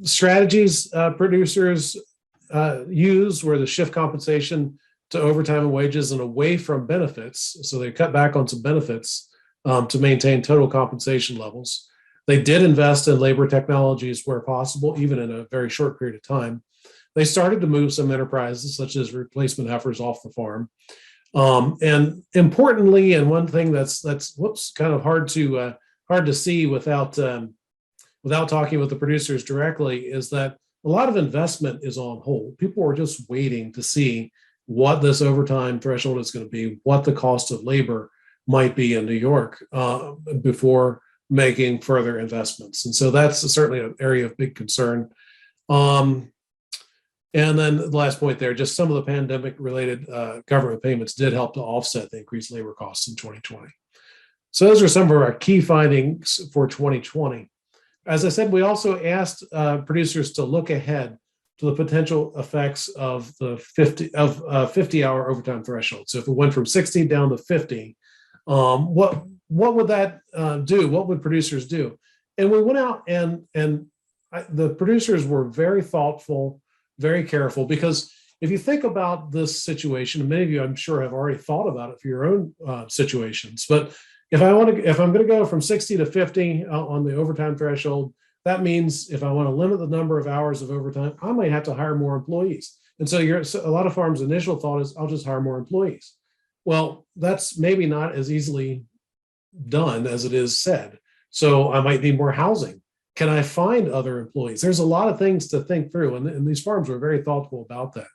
Strategies producers used were the shift compensation to overtime and wages and away from benefits. So they cut back on some benefits to maintain total compensation levels. They did invest in labor technologies where possible, even in a very short period of time. They started to move some enterprises, such as replacement heifers, off the farm. And importantly, and one thing that's kind of hard to see without talking with the producers directly, is that a lot of investment is on hold. People are just waiting to see what this overtime threshold is going to be, what the cost of labor might be in New York before making further investments. And so that's certainly an area of big concern. And then the last point there, just some of the pandemic related government payments did help to offset the increased labor costs in 2020. So those are some of our key findings for 2020. As I said, we also asked producers to look ahead to the potential effects of the 50-hour overtime threshold. So if it went from 60 down to 50, what would that do? What would producers do? And we went out and the producers were very thoughtful, very careful, because if you think about this situation, and many of you I'm sure have already thought about it for your own situations, but if I'm going to go from 60 to 50 on the overtime threshold, that means if I want to limit the number of hours of overtime, I might have to hire more employees. And so a lot of farms' initial thought is, I'll just hire more employees. Well, that's maybe not as easily done as it is said. So I might need more housing. Can I find other employees? There's a lot of things to think through, and these farms were very thoughtful about that.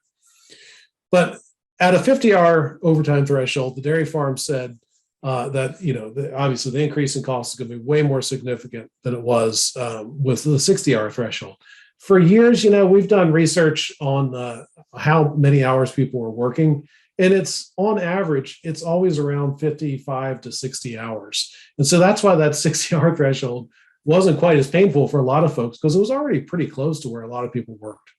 But at a 50-hour overtime threshold, the dairy farm said that, obviously the increase in cost is going to be way more significant than it was with the 60-hour threshold. For years, we've done research on how many hours people were working, and it's on average, it's always around 55 to 60 hours. And so that's why that 60-hour threshold wasn't quite as painful for a lot of folks, because it was already pretty close to where a lot of people worked.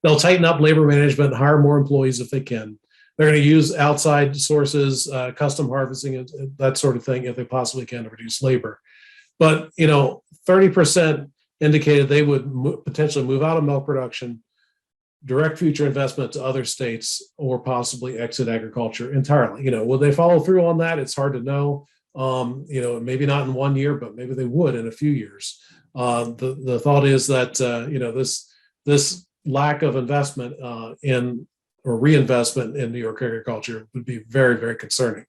They'll tighten up labor management, hire more employees if they can. They're going to use outside sources, custom harvesting, that sort of thing, if they possibly can, to reduce labor. But 30% indicated they would potentially move out of milk production, direct future investment to other states, or possibly exit agriculture entirely. Will they follow through on that? It's hard to know. Maybe not in 1 year, but maybe they would in a few years. The thought is that this lack of investment or reinvestment in New York agriculture would be very, very concerning.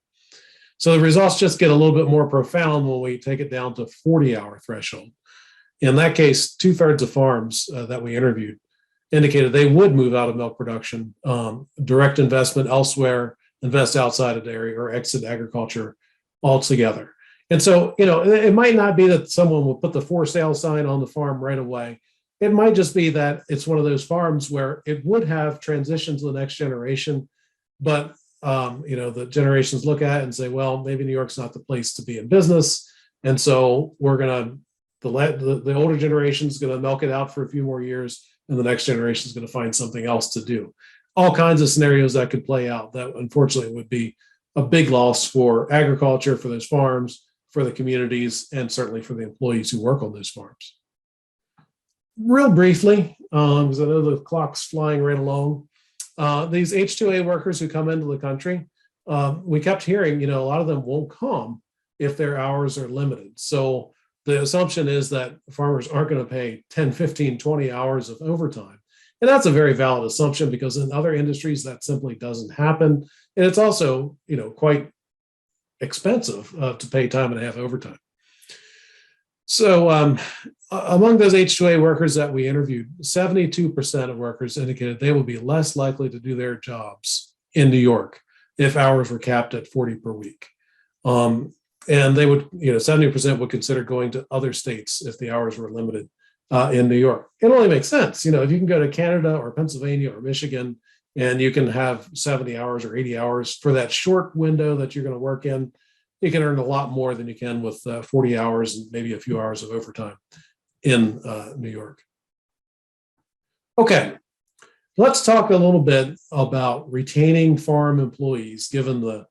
So the results just get a little bit more profound when we take it down to 40-hour threshold. In that case, 2/3 of farms that we interviewed indicated they would move out of milk production, direct investment elsewhere, invest outside of dairy, or exit agriculture altogether. And so, it might not be that someone will put the for sale sign on the farm right away. It might just be that it's one of those farms where it would have transitioned to the next generation, but the generations look at it and say, well, maybe New York's not the place to be in business. And so the older generation is going to milk it out for a few more years, and the next generation is going to find something else to do. All kinds of scenarios that could play out that unfortunately would be a big loss for agriculture, for those farms, for the communities, and certainly for the employees who work on those farms. Real briefly, because I know the clock's flying right along, these H-2A workers who come into the country, we kept hearing, a lot of them won't come if their hours are limited. So the assumption is that farmers aren't going to pay 10, 15, 20 hours of overtime. And that's a very valid assumption, because in other industries that simply doesn't happen. And it's also, quite expensive to pay time and a half overtime. So among those H-2A workers that we interviewed, 72% of workers indicated they would be less likely to do their jobs in New York if hours were capped at 40 per week. And they would, 70% would consider going to other states if the hours were limited in New York. It only makes sense. If you can go to Canada or Pennsylvania or Michigan and you can have 70 hours or 80 hours for that short window that you're going to work in, you can earn a lot more than you can with 40 hours and maybe a few hours of overtime in New York. Okay, let's talk a little bit about retaining farm employees, given the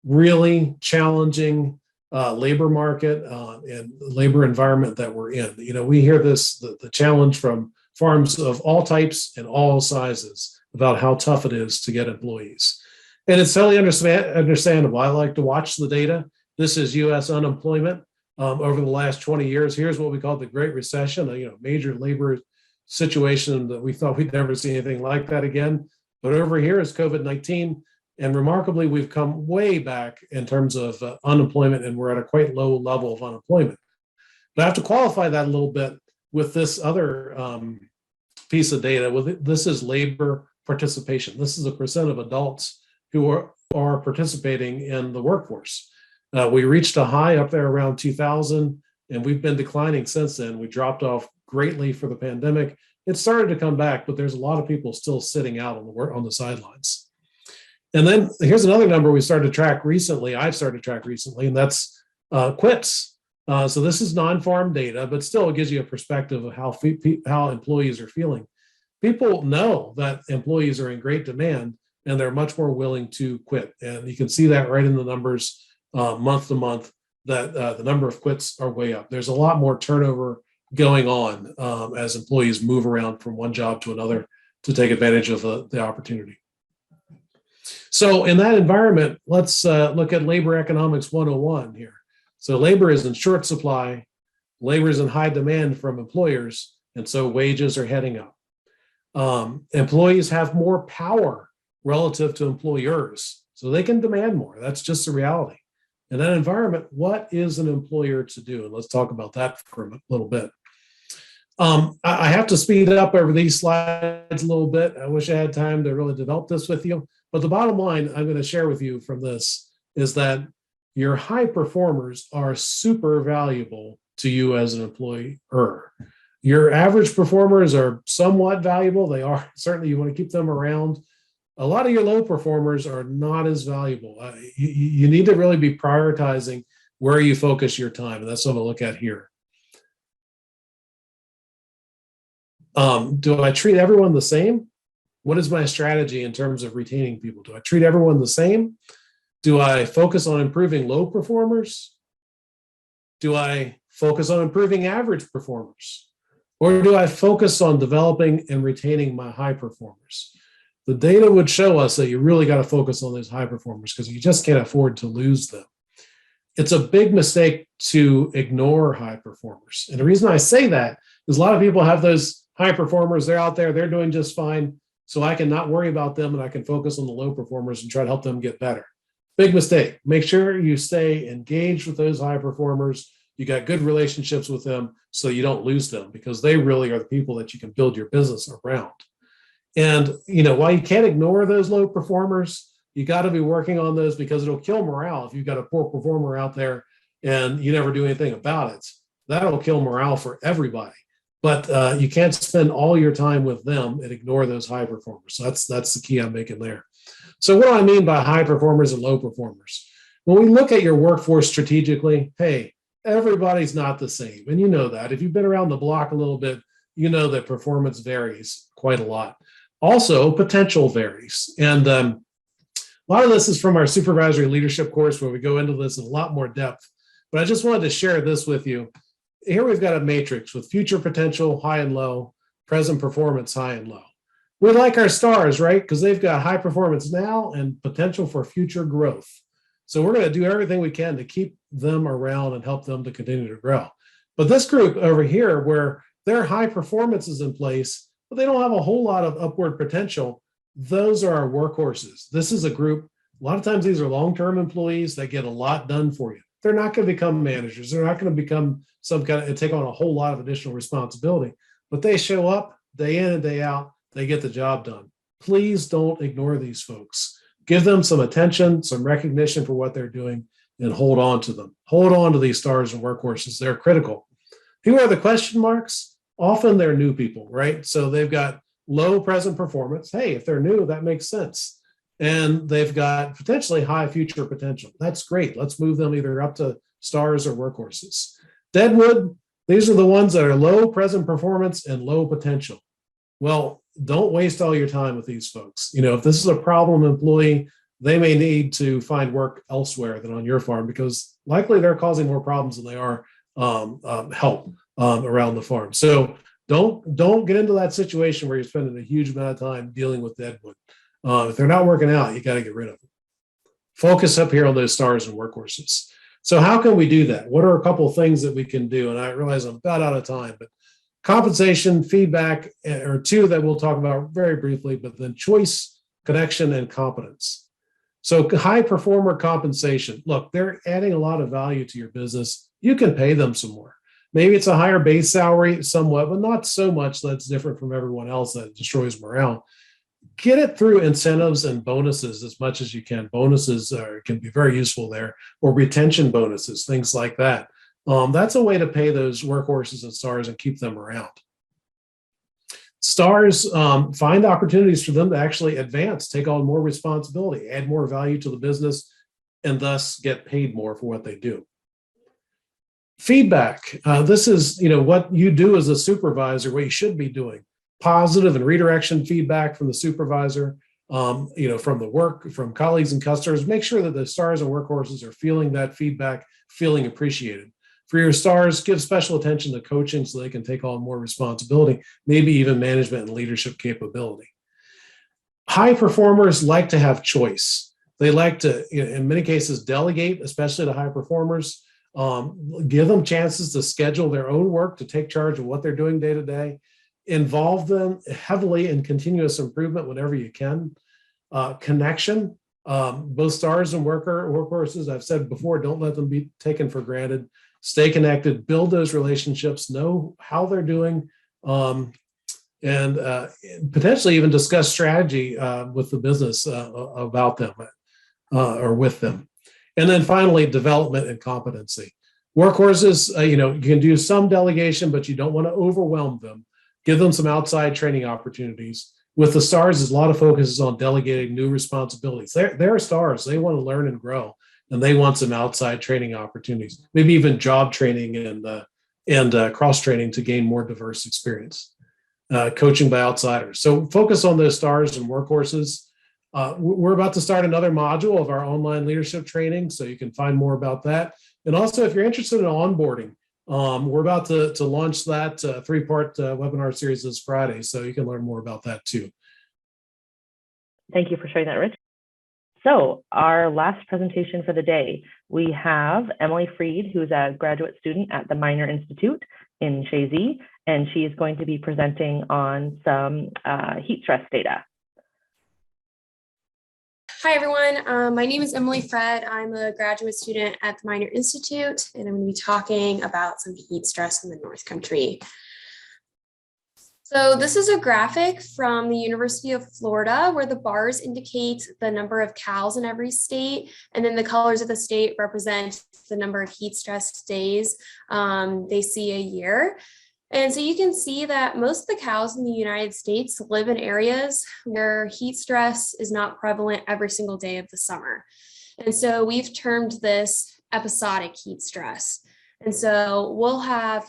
really challenging labor market and labor environment that we're in. We hear the challenge from farms of all types and all sizes about how tough it is to get employees. And it's totally understandable. I like to watch the data. This is U.S. unemployment over the last 20 years. Here's what we call the Great Recession, a major labor situation that we thought we'd never see anything like that again. But over here is COVID-19. And remarkably, we've come way back in terms of unemployment, and we're at a quite low level of unemployment. But I have to qualify that a little bit with this other piece of data. This is labor participation. This is a percent of adults who are participating in the workforce. We reached a high up there around 2000, and we've been declining since then. We dropped off greatly for the pandemic. It started to come back, but there's a lot of people still sitting out on the sidelines. And then here's another number we started to track recently. I've started to track recently, and that's quits. So this is non-farm data, but still it gives you a perspective of how employees are feeling. People know that employees are in great demand, and they're much more willing to quit. And you can see that right in the numbers month to month, that the number of quits are way up. There's a lot more turnover going on as employees move around from one job to another to take advantage of the opportunity. So in that environment, let's look at labor economics 101 here. So labor is in short supply, labor is in high demand from employers, and so wages are heading up. Employees have more power relative to employers, so they can demand more. That's just the reality. In that environment, what is an employer to do? And let's talk about that for a little bit. I have to speed up over these slides a little bit. I wish I had time to really develop this with you. But the bottom line I'm going to share with you from this is that your high performers are super valuable to you as an employer. Your average performers are somewhat valuable. They are. Certainly, you want to keep them around. A lot of your low performers are not as valuable. You need to really be prioritizing where you focus your time. And that's what I'm going to look at here. Do I treat everyone the same? What is my strategy in terms of retaining people? Do I treat everyone the same? Do I focus on improving low performers? Do I focus on improving average performers? Or do I focus on developing and retaining my high performers? The data would show us that you really got to focus on those high performers because you just can't afford to lose them. It's a big mistake to ignore high performers. And the reason I say that is a lot of people have those high performers, they're out there, they're doing just fine. So I can not worry about them and I can focus on the low performers and try to help them get better. Big mistake. Make sure you stay engaged with those high performers. You got good relationships with them so you don't lose them because they really are the people that you can build your business around. And, while you can't ignore those low performers, you got to be working on those because it'll kill morale. If you've got a poor performer out there and you never do anything about it, that'll kill morale for everybody. But you can't spend all your time with them and ignore those high performers. So that's the key I'm making there. So what do I mean by high performers and low performers? When we look at your workforce strategically, hey, everybody's not the same. And you know that. If you've been around the block a little bit, you know that performance varies quite a lot. Also, potential varies. And a lot of this is from our supervisory leadership course where we go into this in a lot more depth. But I just wanted to share this with you. Here we've got a matrix with future potential, high and low, present performance, high and low. We like our stars, right? Because they've got high performance now and potential for future growth. So we're going to do everything we can to keep them around and help them to continue to grow. But this group over here, where their high performance is in place, but they don't have a whole lot of upward potential, those are our workhorses. This is a group, a lot of times these are long-term employees that get a lot done for you. They're not going to become managers. They're not going to become take on a whole lot of additional responsibility, but they show up day in and day out. They get the job done. Please don't ignore these folks. Give them some attention, some recognition for what they're doing, and hold on to them. Hold on to these stars and workhorses. They're critical. Who are the question marks? Often they're new people, right? So they've got low present performance. Hey, if they're new, that makes sense. And they've got potentially high future potential. That's great. Let's move them either up to stars or workhorses. Deadwood, these are the ones that are low present performance and low potential. Well, don't waste all your time with these folks. If this is a problem employee, they may need to find work elsewhere than on your farm because likely they're causing more problems than they are help around the farm. So don't get into that situation where you're spending a huge amount of time dealing with deadwood. If they're not working out, you got to get rid of them. Focus up here on those stars and workhorses. So how can we do that? What are a couple of things that we can do? And I realize I'm about out of time, but compensation, feedback, are two that we'll talk about very briefly, but then choice, connection, and competence. So high performer compensation. Look, they're adding a lot of value to your business. You can pay them some more. Maybe it's a higher base salary somewhat, but not so much that's different from everyone else that destroys morale. get it through incentives and bonuses as much as you can. Bonuses can be very useful there, or retention bonuses, things like that. That's a way to pay those workhorses and stars and keep them around. Stars, find opportunities for them to actually advance, take on more responsibility, add more value to the business, and thus get paid more for what they do. Feedback. This is, what you do as a supervisor, what you should be doing. Positive and redirection feedback from the supervisor, from the work, from colleagues and customers. Make sure that the stars and workhorses are feeling that feedback, feeling appreciated. For your stars, give special attention to coaching so they can take on more responsibility, maybe even management and leadership capability. High performers like to have choice. They like to, in many cases, delegate, especially to high performers. Give them chances to schedule their own work, to take charge of what they're doing day to day. Involve them heavily in continuous improvement whenever you can. Connection, both stars and workhorses, I've said before, don't let them be taken for granted. Stay connected, build those relationships, know how they're doing, and potentially even discuss strategy with the business about them or with them. And then finally, development and competency. Workhorses, you can do some delegation, but you don't want to overwhelm them. Give them some outside training opportunities. With the stars, there's a lot of focus on delegating new responsibilities. They're stars. They want to learn and grow, and they want some outside training opportunities, maybe even job training and cross-training to gain more diverse experience. Coaching by outsiders. So focus on those stars and workhorses. We're about to start another module of our online leadership training, so you can find more about that. And also, if you're interested in onboarding, we're about to launch that 3-part webinar series this Friday, so you can learn more about that too. Thank you for sharing that, Rich. So our last presentation for the day, we have Emily Fread, who is a graduate student at the Minor Institute in Chazy, and she is going to be presenting on some heat stress data. Hi, everyone. My name is Emily Fread. I'm a graduate student at the Minor Institute, and I'm going to be talking about some heat stress in the North Country. So this is a graphic from the University of Florida where the bars indicate the number of cows in every state, and then the colors of the state represent the number of heat stress days they see a year. And so you can see that most of the cows in the United States live in areas where heat stress is not prevalent every single day of the summer. And so we've termed this episodic heat stress. And so we'll have,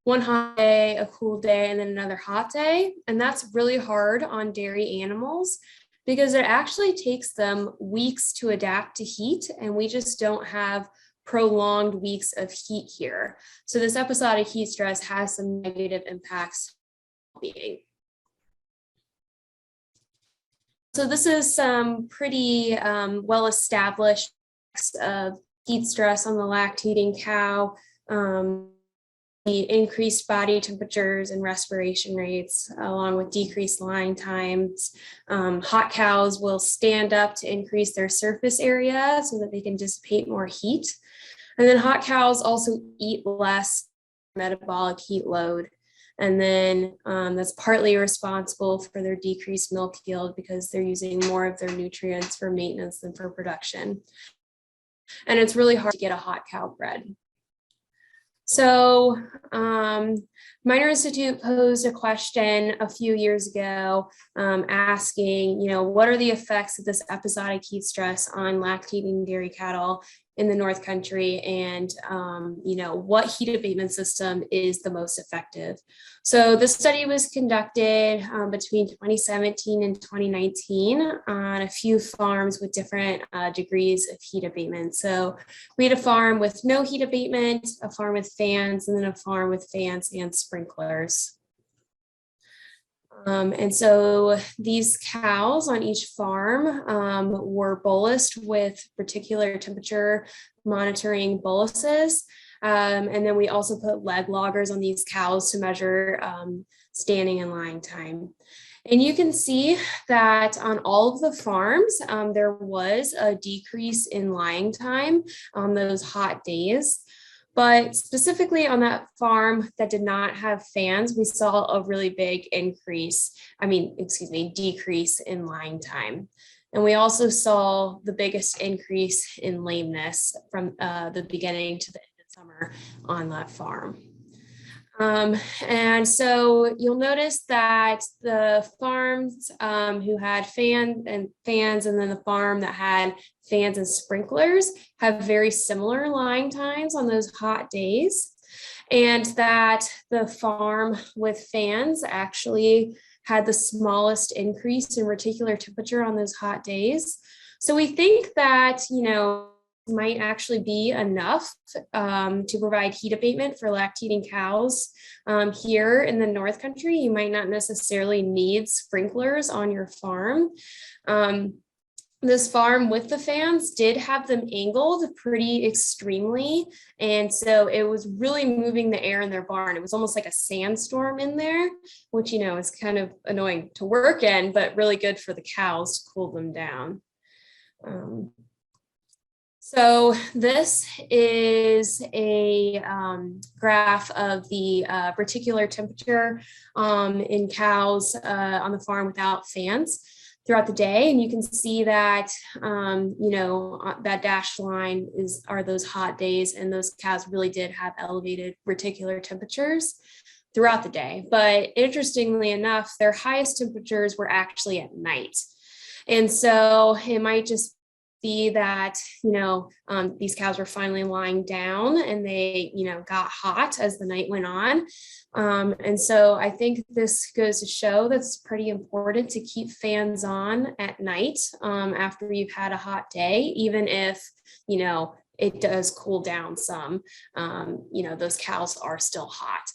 one hot day, a cool day, and then another hot day. And that's really hard on dairy animals because it actually takes them weeks to adapt to heat. And we just don't have prolonged weeks of heat here. So this episodic heat stress has some negative impacts on well-being. So this is some pretty well-established of heat stress on the lactating cow, the increased body temperatures and respiration rates, along with decreased lying times. Hot cows will stand up to increase their surface area so that they can dissipate more heat. And then hot cows also eat less metabolic heat load. And then that's partly responsible for their decreased milk yield because they're using more of their nutrients for maintenance than for production. And it's really hard to get a hot cow bred. So Minor Institute posed a question a few years ago asking, what are the effects of this episodic heat stress on lactating dairy cattle in the North Country, and what heat abatement system is the most effective. So this study was conducted between 2017 and 2019 on a few farms with different degrees of heat abatement. So we had a farm with no heat abatement, a farm with fans, and then a farm with fans and sprinklers. And so these cows on each farm were bolused with particular temperature monitoring boluses. And then we also put leg loggers on these cows to measure standing and lying time. And you can see that on all of the farms, there was a decrease in lying time on those hot days. But specifically on that farm that did not have fans, we saw a really big decrease in lying time. And we also saw the biggest increase in lameness from the beginning to the end of summer on that farm. And so you'll notice that the farms who had fans and then the farm that had fans and sprinklers have very similar lying times on those hot days. And that the farm with fans actually had the smallest increase in reticular temperature on those hot days. So we think that, might actually be enough to provide heat abatement for lactating cows. Here in the North Country, you might not necessarily need sprinklers on your farm. This farm with the fans did have them angled pretty extremely. And so it was really moving the air in their barn. It was almost like a sandstorm in there, which, is kind of annoying to work in, but really good for the cows to cool them down. So this is a graph of the reticular temperature in cows on the farm without fans throughout the day. And you can see that, that dashed line are those hot days, and those cows really did have elevated reticular temperatures throughout the day. But interestingly enough, their highest temperatures were actually at night. And so it might just be that, these cows were finally lying down and they, got hot as the night went on. And so I think this goes to show that's pretty important to keep fans on at night after you've had a hot day, even if, it does cool down some, those cows are still hot.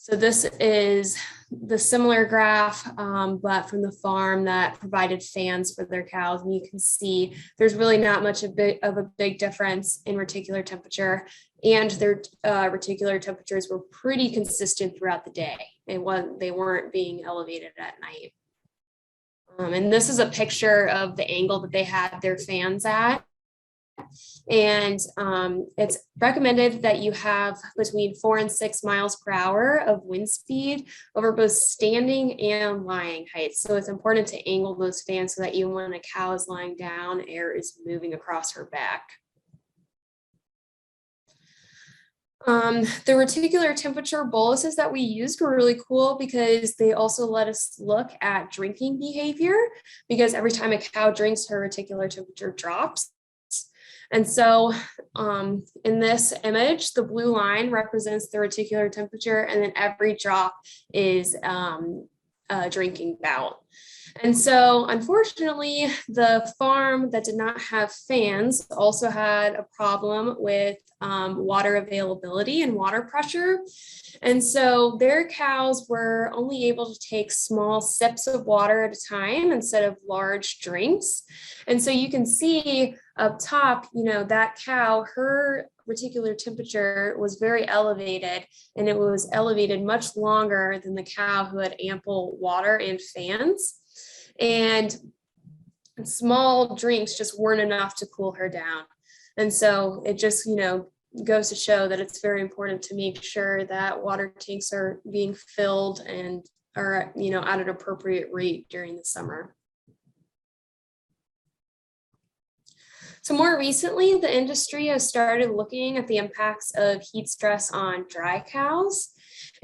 So this is the similar graph, but from the farm that provided fans for their cows. And you can see there's really not much of a big difference in reticular temperature, and their reticular temperatures were pretty consistent throughout the day. They weren't being elevated at night. And this is a picture of the angle that they had their fans at. And it's recommended that you have between 4 and 6 miles per hour of wind speed over both standing and lying heights. So it's important to angle those fans so that even when a cow is lying down, air is moving across her back. The reticular temperature boluses that we used were really cool because they also let us look at drinking behavior, because every time a cow drinks, her reticular temperature drops. And so in this image, the blue line represents the reticular temperature, and then every drop is a drinking bout. And so unfortunately, the farm that did not have fans also had a problem with water availability and water pressure. And so their cows were only able to take small sips of water at a time instead of large drinks. And so you can see up top, that cow, her reticular temperature was very elevated, and it was elevated much longer than the cow who had ample water and fans. And small drinks just weren't enough to cool her down. And so it just, goes to show that it's very important to make sure that water tanks are being filled and are, at an appropriate rate during the summer. So more recently, the industry has started looking at the impacts of heat stress on dry cows.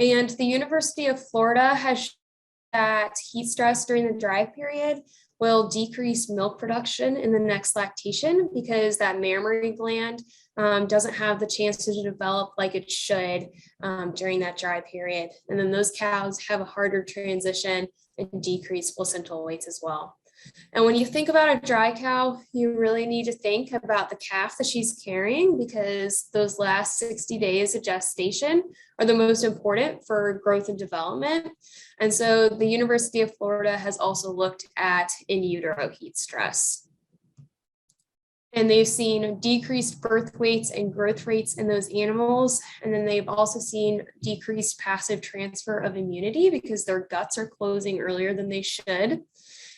And the University of Florida has shown that heat stress during the dry period will decrease milk production in the next lactation, because that mammary gland doesn't have the chance to develop like it should during that dry period. And then those cows have a harder transition and decreased placental weights as well. And when you think about a dry cow, you really need to think about the calf that she's carrying, because those last 60 days of gestation are the most important for growth and development. And so the University of Florida has also looked at in utero heat stress. And they've seen decreased birth weights and growth rates in those animals. And then they've also seen decreased passive transfer of immunity, because their guts are closing earlier than they should.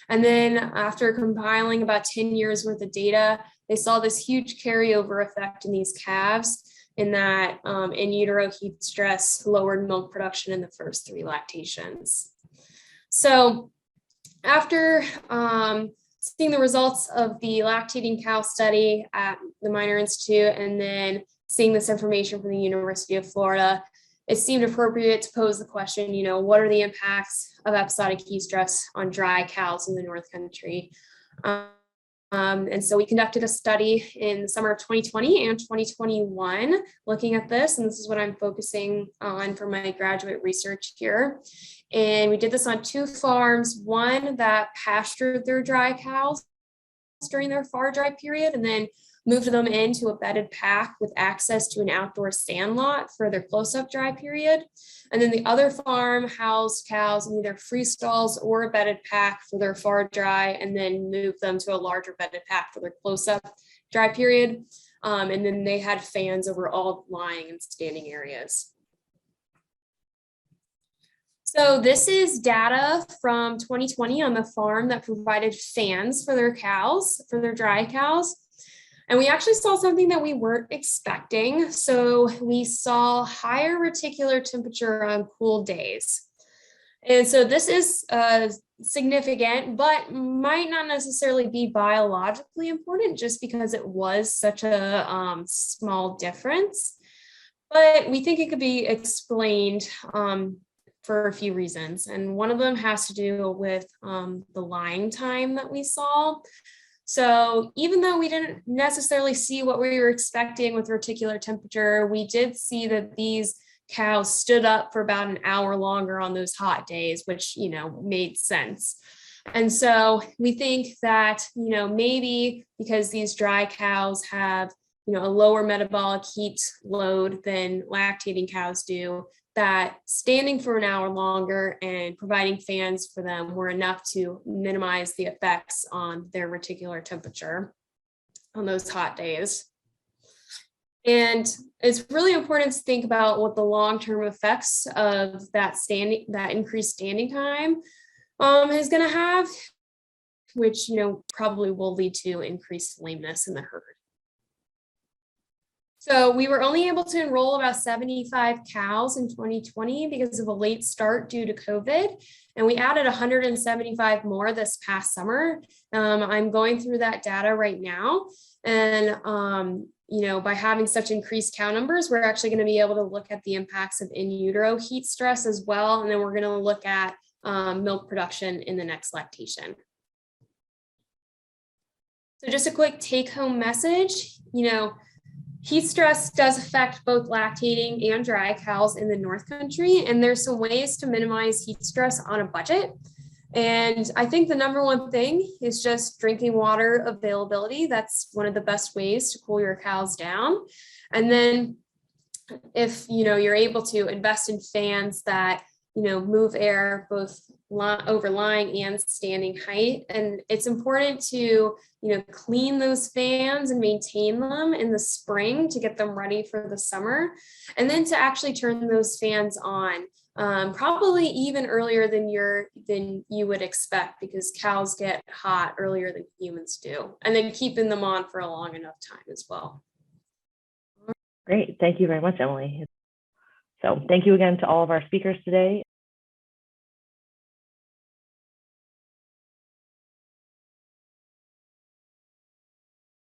And then after compiling about 10 years worth of data, they saw this huge carryover effect in these calves in that in utero heat stress lowered milk production in the first 3 lactations. So after seeing the results of the lactating cow study at the Minor Institute and then seeing this information from the University of Florida, it seemed appropriate to pose the question, what are the impacts of episodic heat stress on dry cows in the North Country? And so we conducted a study in the summer of 2020 and 2021 looking at this, and this is what I'm focusing on for my graduate research here. And we did this on 2 farms, one that pastured their dry cows during their far dry period, and then moved them into a bedded pack with access to an outdoor sand lot for their close-up dry period. And then the other farm housed cows in either free stalls or a bedded pack for their far dry, and then moved them to a larger bedded pack for their close-up dry period. And then they had fans over all lying and standing areas. So this is data from 2020 on the farm that provided fans for their cows, for their dry cows. And we actually saw something that we weren't expecting. So we saw higher reticular temperature on cool days. And so this is significant, but might not necessarily be biologically important just because it was such a small difference. But we think it could be explained for a few reasons. And one of them has to do with the lying time that we saw. So even though we didn't necessarily see what we were expecting with reticular temperature, we did see that these cows stood up for about an hour longer on those hot days, which, made sense. And so we think that, maybe because these dry cows have, a lower metabolic heat load than lactating cows do, that standing for an hour longer and providing fans for them were enough to minimize the effects on their reticular temperature on those hot days. And it's really important to think about what the long-term effects of that increased standing time is going to have, which, probably will lead to increased lameness in the herd. So we were only able to enroll about 75 cows in 2020 because of a late start due to COVID. And we added 175 more this past summer. I'm going through that data right now. And, by having such increased cow numbers, we're actually going to be able to look at the impacts of in utero heat stress as well. And then we're going to look at milk production in the next lactation. So just a quick take-home message, heat stress does affect both lactating and dry cows in the North Country, and there's some ways to minimize heat stress on a budget. And I think the number one thing is just drinking water availability. That's one of the best ways to cool your cows down. And then if you're able to invest in fans that move air both over lying and standing height. And it's important to, clean those fans and maintain them in the spring to get them ready for the summer. And then to actually turn those fans on, probably even earlier than you would expect, because cows get hot earlier than humans do. And then keeping them on for a long enough time as well. Great. Thank you very much, Emily. So thank you again to all of our speakers today.